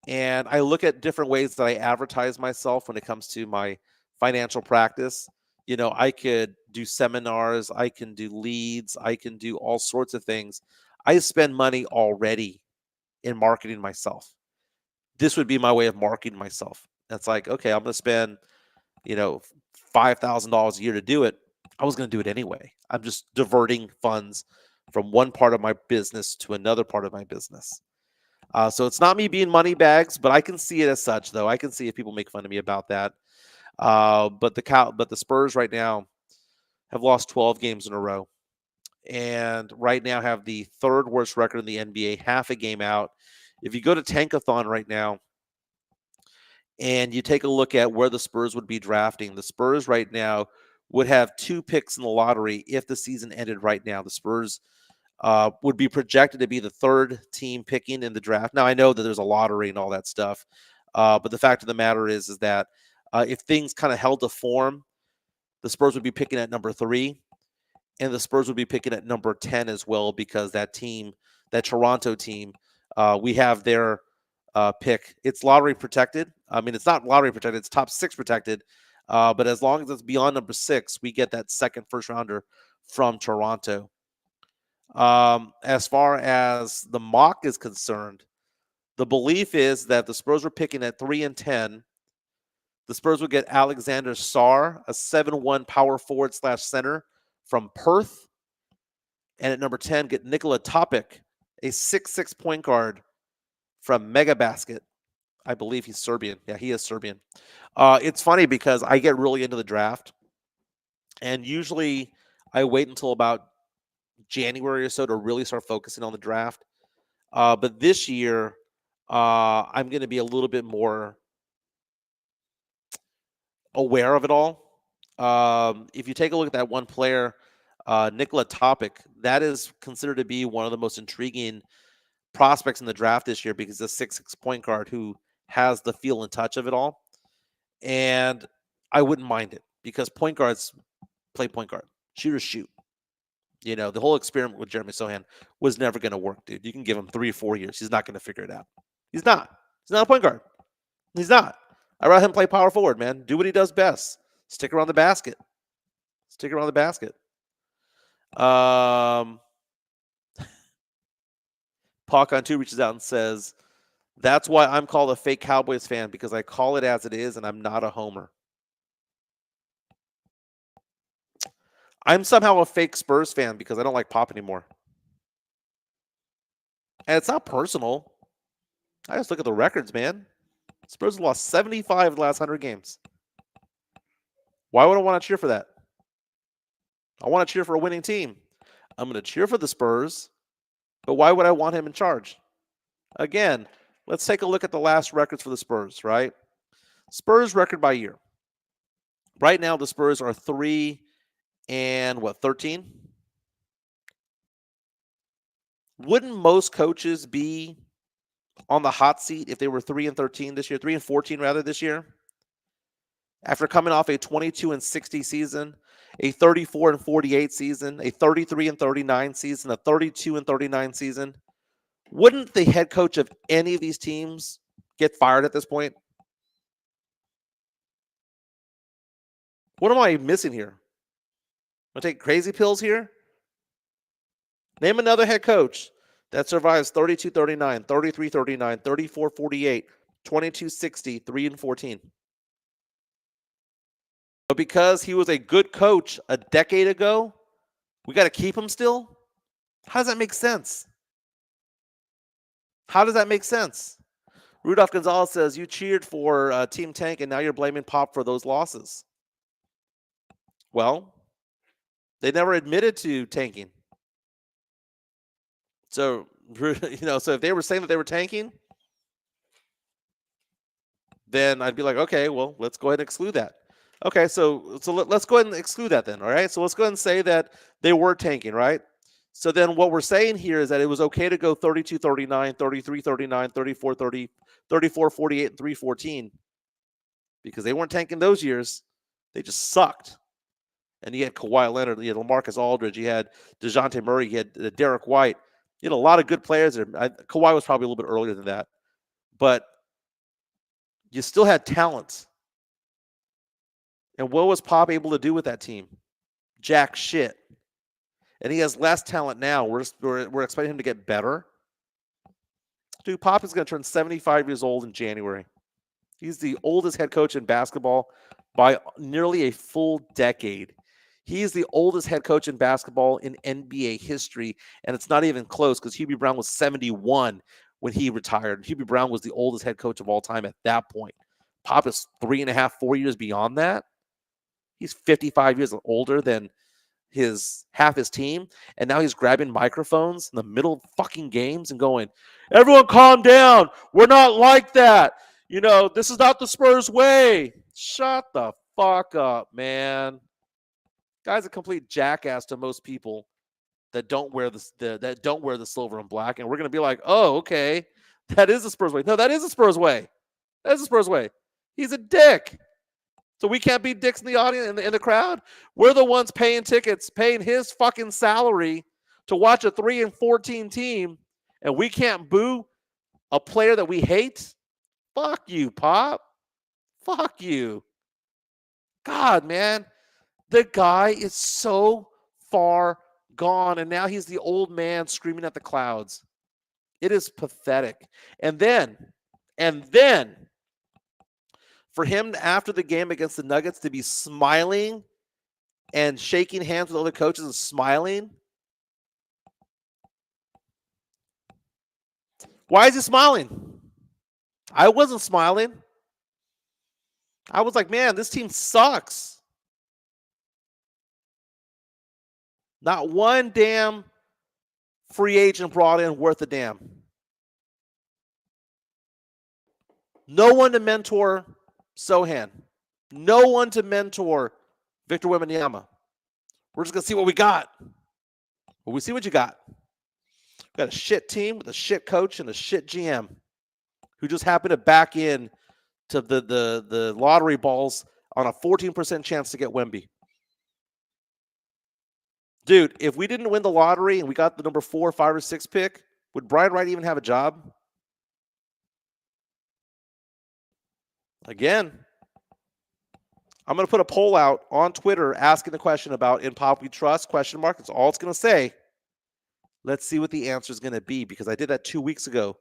And I look at different ways that I advertise myself when it comes to my financial practice. You know, I could do seminars, I can do leads, I can do all sorts of things. I spend money already in marketing myself. This would be my way of marketing myself. It's like, okay, I'm going to spend, $5,000 a year to do it. I was going to do it anyway. I'm just diverting funds from one part of my business to another part of my business. So it's not me being money bags, but I can see it as such, though. I can see if people make fun of me about that. But the Spurs right now have lost 12 games in a row, and right now have the third worst record in the NBA, half a game out. If you go to Tankathon right now and you take a look at where the Spurs would be drafting, the Spurs right now would have 2 picks in the lottery if the season ended right now. The Spurs would be projected to be the third team picking in the draft. Now, I know that there's a lottery and all that stuff, but the fact of the matter is that if things kind of held to form, the Spurs would be picking at number 3, and the Spurs would be picking at number 10 as well, because that Toronto team, we have their pick. It's lottery protected. I mean, it's not lottery protected. It's top 6 protected. But as long as it's beyond number 6, we get that second first rounder from Toronto. As far as the mock is concerned, the belief is that the Spurs were picking at 3 and 10. The Spurs would get Alexander Sarr, a 7'1" power forward / center from Perth. And at number 10, get Nikola Topic, a 6'6" point guard from Mega Basket. I believe he's Serbian. Yeah, he is Serbian. It's funny because I get really into the draft, and usually I wait until about January or so to really start focusing on the draft. But this year, I'm going to be a little bit more aware of it all. If you take a look at that one player, Nikola Topic, that is considered to be one of the most intriguing prospects in the draft this year, because he's a 6'6" point guard who has the feel and touch of it all. And I wouldn't mind it, because point guards play point guard. Shooters shoot. The whole experiment with Jeremy Sohan was never going to work, dude. You can give him 3 or 4 years. He's not going to figure it out. He's not. He's not a point guard. He's not. I'd rather him play power forward, man. Do what he does best. Stick around the basket. Stick around the basket. Pawcon2 reaches out and says, that's why I'm called a fake Cowboys fan, because I call it as it is and I'm not a homer. I'm somehow a fake Spurs fan because I don't like Pop anymore. And it's not personal. I just look at the records, man. Spurs have lost 75 of the last 100 games. Why would I want to cheer for that? I want to cheer for a winning team. I'm going to cheer for the Spurs, but why would I want him in charge? Again, let's take a look at the last records for the Spurs, right? Spurs record by year. Right now, the Spurs are 3-13? Wouldn't most coaches be on the hot seat if they were 3-13 this year, 3-14 rather this year? After coming off a 22-60 season, a 34-48 season, a 33-39 season, a 32-39 season, wouldn't the head coach of any of these teams get fired at this point? What am I missing here? I'm going to take crazy pills here? Name another head coach that survives 32-39, 33-39, 34-48, 22-60, 3-14. But because he was a good coach a decade ago, we got to keep him still? How does that make sense? How does that make sense? Rudolph Gonzalez says, you cheered for Team Tank and now you're blaming Pop for those losses. Well, they never admitted to tanking. So, so if they were saying that they were tanking, then I'd be like, okay, well, let's go ahead and exclude that. Okay, so let's go ahead and exclude that then, all right? So let's go ahead and say that they were tanking, right? So then what we're saying here is that it was okay to go 32-39, 33-39, 34-30, 34-48, and 3-14 because they weren't tanking those years. They just sucked. And you had Kawhi Leonard, you had LaMarcus Aldridge, you had DeJounte Murray, you had Derek White. You had a lot of good players there. Kawhi was probably a little bit earlier than that. But you still had talent. And what was Pop able to do with that team? Jack shit. And he has less talent now. We're expecting him to get better. Dude, Pop is going to turn 75 years old in January. He's the oldest head coach in basketball by nearly a full decade. He's the oldest head coach in basketball in NBA history, and it's not even close because Hubie Brown was 71 when he retired. Hubie Brown was the oldest head coach of all time at that point. Pop is 3.5, 4 years beyond that. He's 55 years older than half his team, and now he's grabbing microphones in the middle of fucking games and going, everyone calm down. We're not like that. This is not the Spurs way. Shut the fuck up, man. Guy's a complete jackass to most people that don't wear the silver and black, and we're gonna be like, oh, okay, that is the Spurs way. No, that is the Spurs way. That is the Spurs way. He's a dick. So we can't be dicks in the audience, in the crowd. We're the ones paying tickets, paying his fucking salary to watch a 3-14 team, and we can't boo a player that we hate. Fuck you, Pop. Fuck you. God, man. The guy is so far gone, and now he's the old man screaming at the clouds. It is pathetic. And then, for him after the game against the Nuggets to be smiling and shaking hands with other coaches and smiling. Why is he smiling? I wasn't smiling. I was like, man, this team sucks. Not one damn free agent brought in worth a damn. No one to mentor Sohan. No one to mentor Victor Wembanyama. We're just going to see what we got. Well, we see what you got. We got a shit team with a shit coach and a shit GM who just happened to back in to the lottery balls on a 14% chance to get Wemby. Dude, if we didn't win the lottery and we got the number 4, 5, or 6 pick, would Brian Wright even have a job? Again, I'm going to put a poll out on Twitter asking the question about in Pop we trust, question mark. That's all it's going to say. Let's see what the answer is going to be, because I did that 2 weeks ago.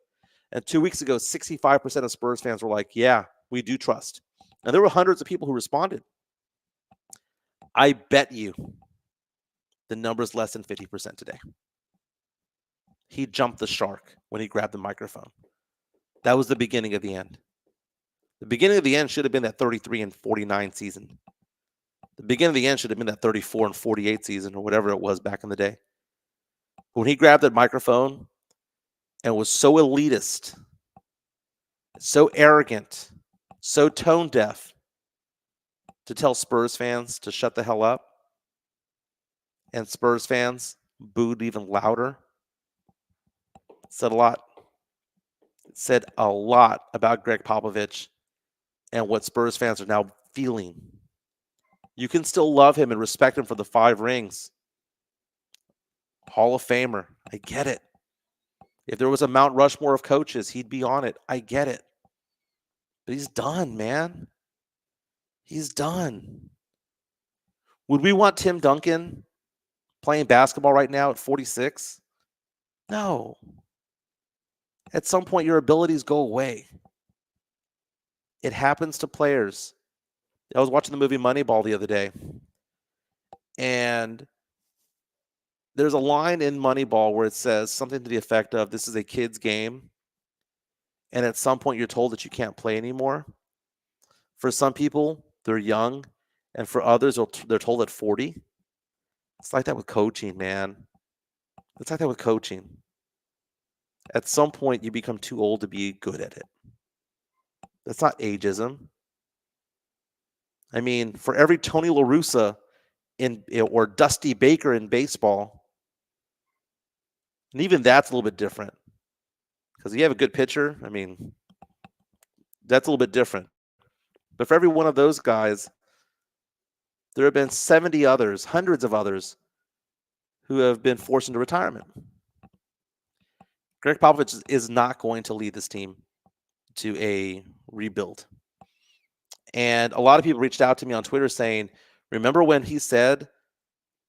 And 2 weeks ago, 65% of Spurs fans were like, yeah, we do trust. And there were hundreds of people who responded. I bet you the number is less than 50% today. he jumped the shark when he grabbed the microphone. That was the beginning of the end. The beginning of the end should have been that 33-49 season. The beginning of the end should have been that 34-48 season or whatever it was back in the day. When he grabbed that microphone and was so elitist, so arrogant, so tone deaf to tell Spurs fans to shut the hell up, and Spurs fans booed even louder, said a lot. It said a lot about Gregg Popovich and what Spurs fans are now feeling. You can still love him and respect him for the 5 rings. Hall of Famer. I get it. If there was a Mount Rushmore of coaches, he'd be on it. I get it. But he's done, man. He's done. Would we want Tim Duncan playing basketball right now at 46? No. At some point, your abilities go away. It happens to players. I was watching the movie Moneyball the other day, and there's a line in Moneyball where it says something to the effect of, this is a kid's game, and at some point you're told that you can't play anymore. For some people, they're young, and for others, they're told at 40. It's like that with coaching, man. It's like that with coaching. At some point, you become too old to be good at it. That's not ageism. I mean, for every Tony La Russa or Dusty Baker in baseball, and even that's a little bit different. Because you have a good pitcher, I mean, that's a little bit different. But for every one of those guys, there have been 70 others, hundreds of others, who have been forced into retirement. Gregg Popovich is not going to lead this team to a rebuild. And a lot of people reached out to me on Twitter saying, remember when he said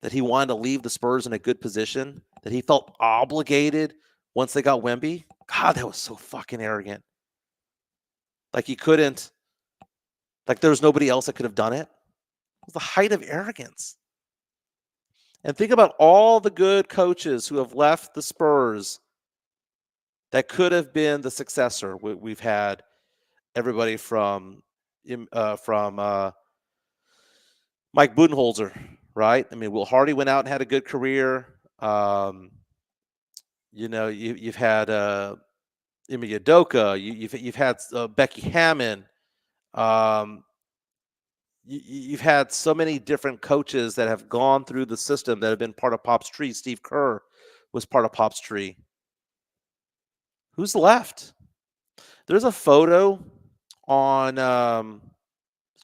that he wanted to leave the Spurs in a good position, that he felt obligated once they got Wemby? God, that was so fucking arrogant. Like he couldn't, like there was nobody else that could have done it. It was the height of arrogance. And think about all the good coaches who have left the Spurs that could have been the successor. We've had everybody from Mike Budenholzer, right? I mean, Will Hardy went out and had a good career. You've had Ime Udoka. You've had Becky Hammon. You've had so many different coaches that have gone through the system that have been part of Pop's tree. Steve Kerr was part of Pop's tree. Who's left? There's a photo on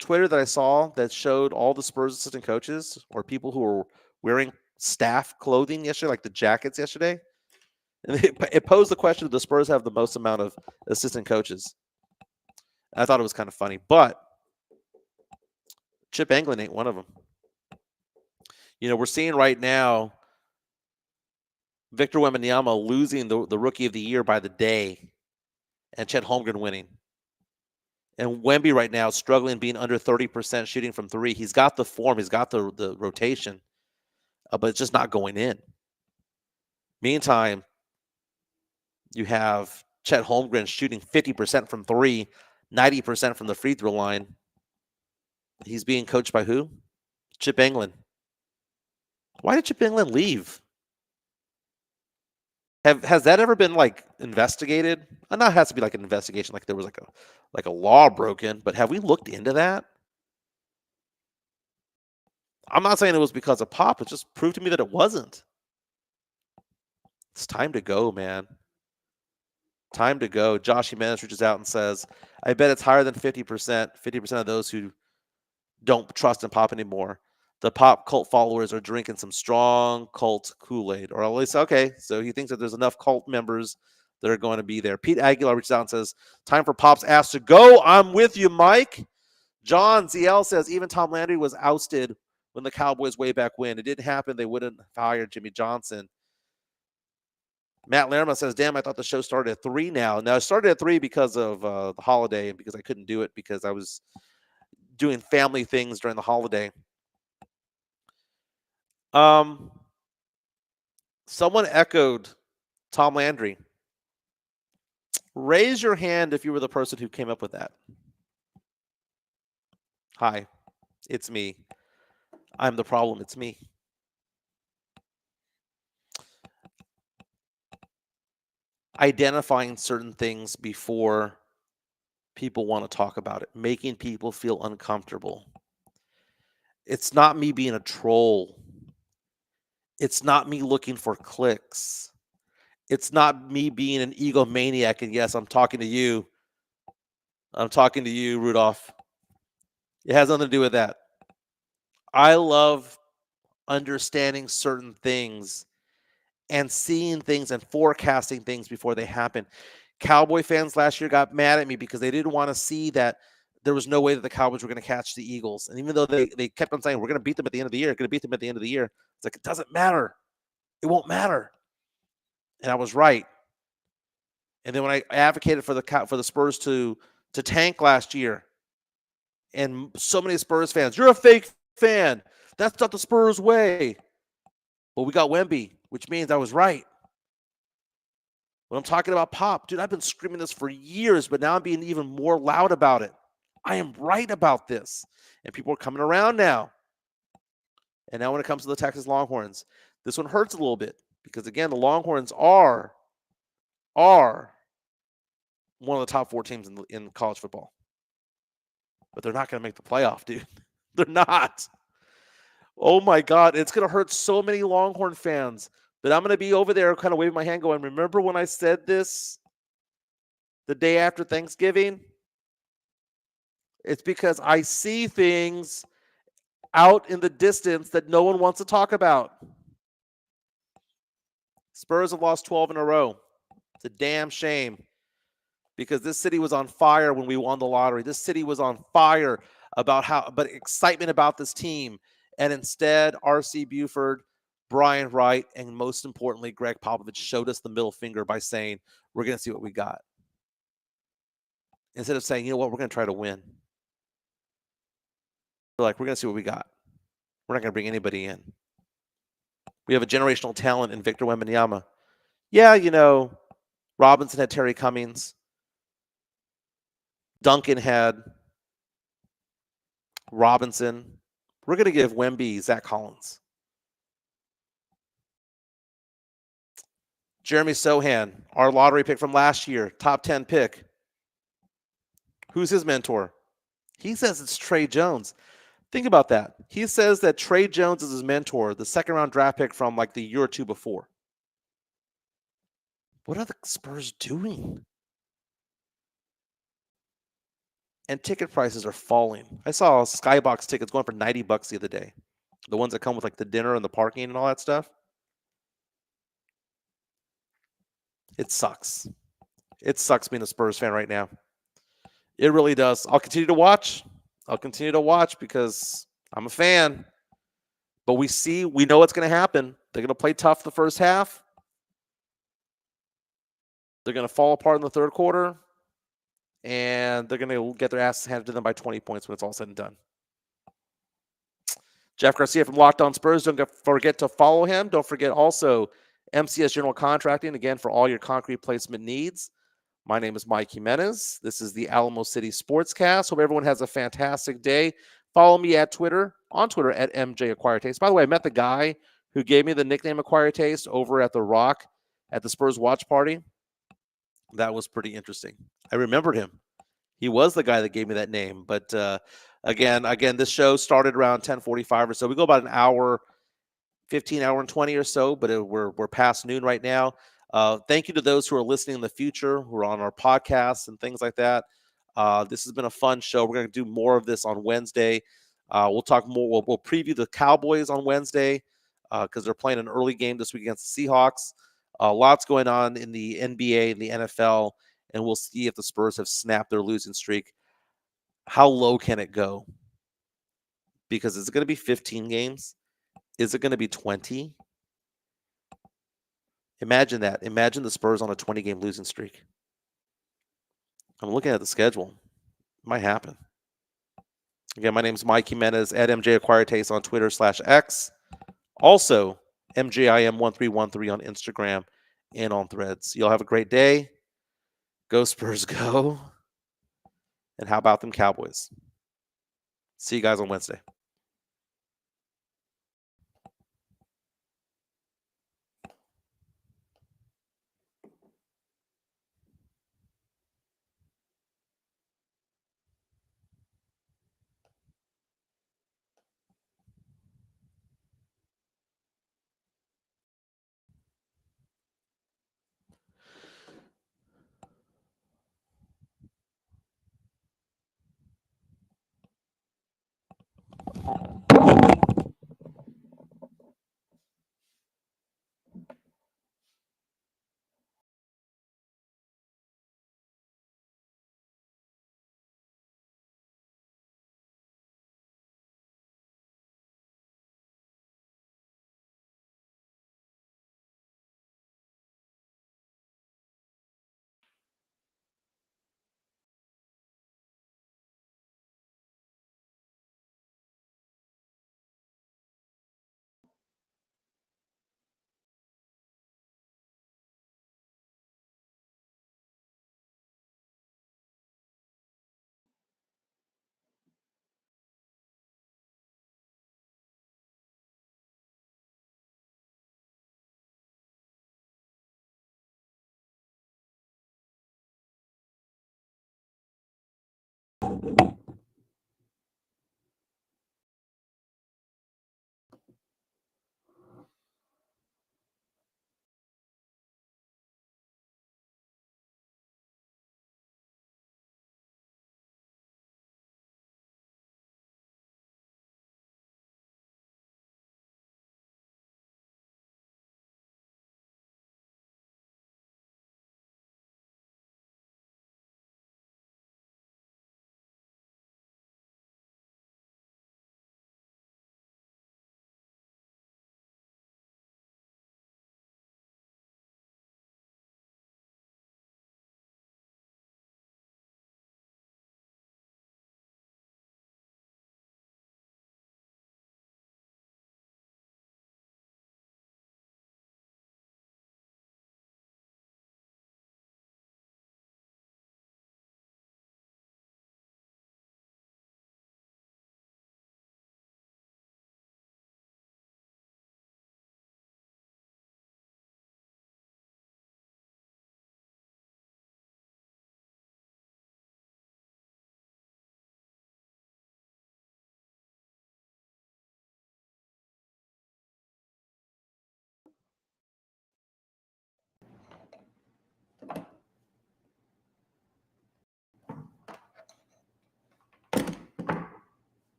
Twitter that I saw that showed all the Spurs assistant coaches or people who were wearing staff clothing yesterday, like the jackets yesterday. And it posed the question, do the Spurs have the most amount of assistant coaches? And I thought it was kind of funny. But Chip Engelland ain't one of them. You know, we're seeing right now Victor Wembanyama losing the Rookie of the Year by the day and Chet Holmgren winning. And Wemby right now struggling, being under 30% shooting from 3. He's got the form. He's got the rotation, but it's just not going in. Meantime, you have Chet Holmgren shooting 50% from 3, 90% from the free throw line. He's being coached by who? Chip Engelland. Why did Chip Engelland leave? Has that ever been like investigated? I know it has to be like an investigation, like there was like a law broken, but have we looked into that? I'm not saying it was because of Pop. It just proved to me that it wasn't. It's time to go, man. Time to go. Josh Jimenez reaches out and says, I bet it's higher than 50%. 50% of those who don't trust in Pop anymore. The Pop cult followers are drinking some strong cult Kool-Aid. Or at least, okay, so he thinks that there's enough cult members that are going to be there. Pete Aguilar reaches out and says, time for Pop's ass to go. I'm with you, Mike. John ZL says, even Tom Landry was ousted when the Cowboys way back when. It didn't happen. They wouldn't have hired Jimmy Johnson. Matt Lerma says, damn, I thought the show started at 3 now. Now, it started at 3 because of the holiday and because I couldn't do it because I was doing family things during the holiday. Someone echoed Tom Landry. Raise your hand if you were the person who came up with that. Hi, it's me. I'm the problem. It's me. Identifying certain things before people want to talk about it, making people feel uncomfortable. It's not me being a troll. It's not me looking for clicks. It's not me being an egomaniac. And yes, I'm talking to you. I'm talking to you, Rudolph. It has nothing to do with that. I love understanding certain things and seeing things and forecasting things before they happen. Cowboy fans last year got mad at me because they didn't want to see that there was no way that the Cowboys were going to catch the Eagles. And even though they kept on saying, we're going to beat them at the end of the year, going to beat them at the end of the year. It's like, it doesn't matter. It won't matter. And I was right. And then when I advocated for the Spurs to tank last year, and so many Spurs fans, you're a fake fan. That's not the Spurs way. Well, we got Wemby, which means I was right. When I'm talking about Pop, dude, I've been screaming this for years, but now I'm being even more loud about it. I am right about this. And people are coming around now. And now when it comes to the Texas Longhorns, this one hurts a little bit because, again, the Longhorns are one of the top 4 teams in college football. But they're not going to make the playoff, dude. They're not. Oh, my God. It's going to hurt so many Longhorn fans. But I'm going to be over there kind of waving my hand going, remember when I said this the day after Thanksgiving? It's because I see things out in the distance that no one wants to talk about. Spurs have lost 12 in a row. It's a damn shame because this city was on fire when we won the lottery. This city was on fire but excitement about this team. And instead, R.C. Buford, Brian Wright, and most importantly, Gregg Popovich showed us the middle finger by saying, we're going to see what we got. Instead of saying, you know what, we're going to try to win. We're like, we're going to see what we got. We're not going to bring anybody in. We have a generational talent in Victor Wembanyama. Yeah, you know, Robinson had Terry Cummings. Duncan had Robinson. We're going to give Wemby Zach Collins. Jeremy Sohan, our lottery pick from last year, top 10 pick. Who's his mentor? He says it's Trey Jones. Think about that. He says that Trey Jones is his mentor, the second-round draft pick from like the year or two before. What are the Spurs doing? And ticket prices are falling. I saw Skybox tickets going for $90 the other day. The ones that come with like the dinner and the parking and all that stuff. It sucks. It sucks being a Spurs fan right now. It really does. I'll continue to watch. Because I'm a fan. But we know what's going to happen. They're going to play tough the first half. They're going to fall apart in the third quarter. And they're going to get their asses handed to them by 20 points when it's all said and done. Jeff Garcia from Locked On Spurs. Don't forget to follow him. Don't forget also MCS General Contracting, again, for all your concrete placement needs. My name is Mike Jimenez. This is the Alamo City Sportscast. Hope everyone has a fantastic day. Follow me on Twitter at MJ Acquire Taste. By the way, I met the guy who gave me the nickname Acquire Taste over at the Rock at the Spurs watch party. That was pretty interesting. I remembered him. He was the guy that gave me that name. But again, this show started around 10:45 or so. We go about an hour, 15, hour and 20 or so, but we're past noon right now. Thank you to those who are listening in the future, who are on our podcasts and things like that. This has been a fun show. We're going to do more of this on Wednesday. We'll talk more. We'll preview the Cowboys on Wednesday because they're playing an early game this week against the Seahawks. Lots going on in the NBA and the NFL, and we'll see if the Spurs have snapped their losing streak. How low can it go? Because is it going to be 15 games? Is it going to be 20? Imagine that. Imagine the Spurs on a 20-game losing streak. I'm looking at the schedule. It might happen. Again, my name is Mike Jimenez at MJ Acquire Taste on Twitter /X. Also, MJIM1313 on Instagram and on Threads. You'll have a great day. Go Spurs, go. And how about them Cowboys? See you guys on Wednesday.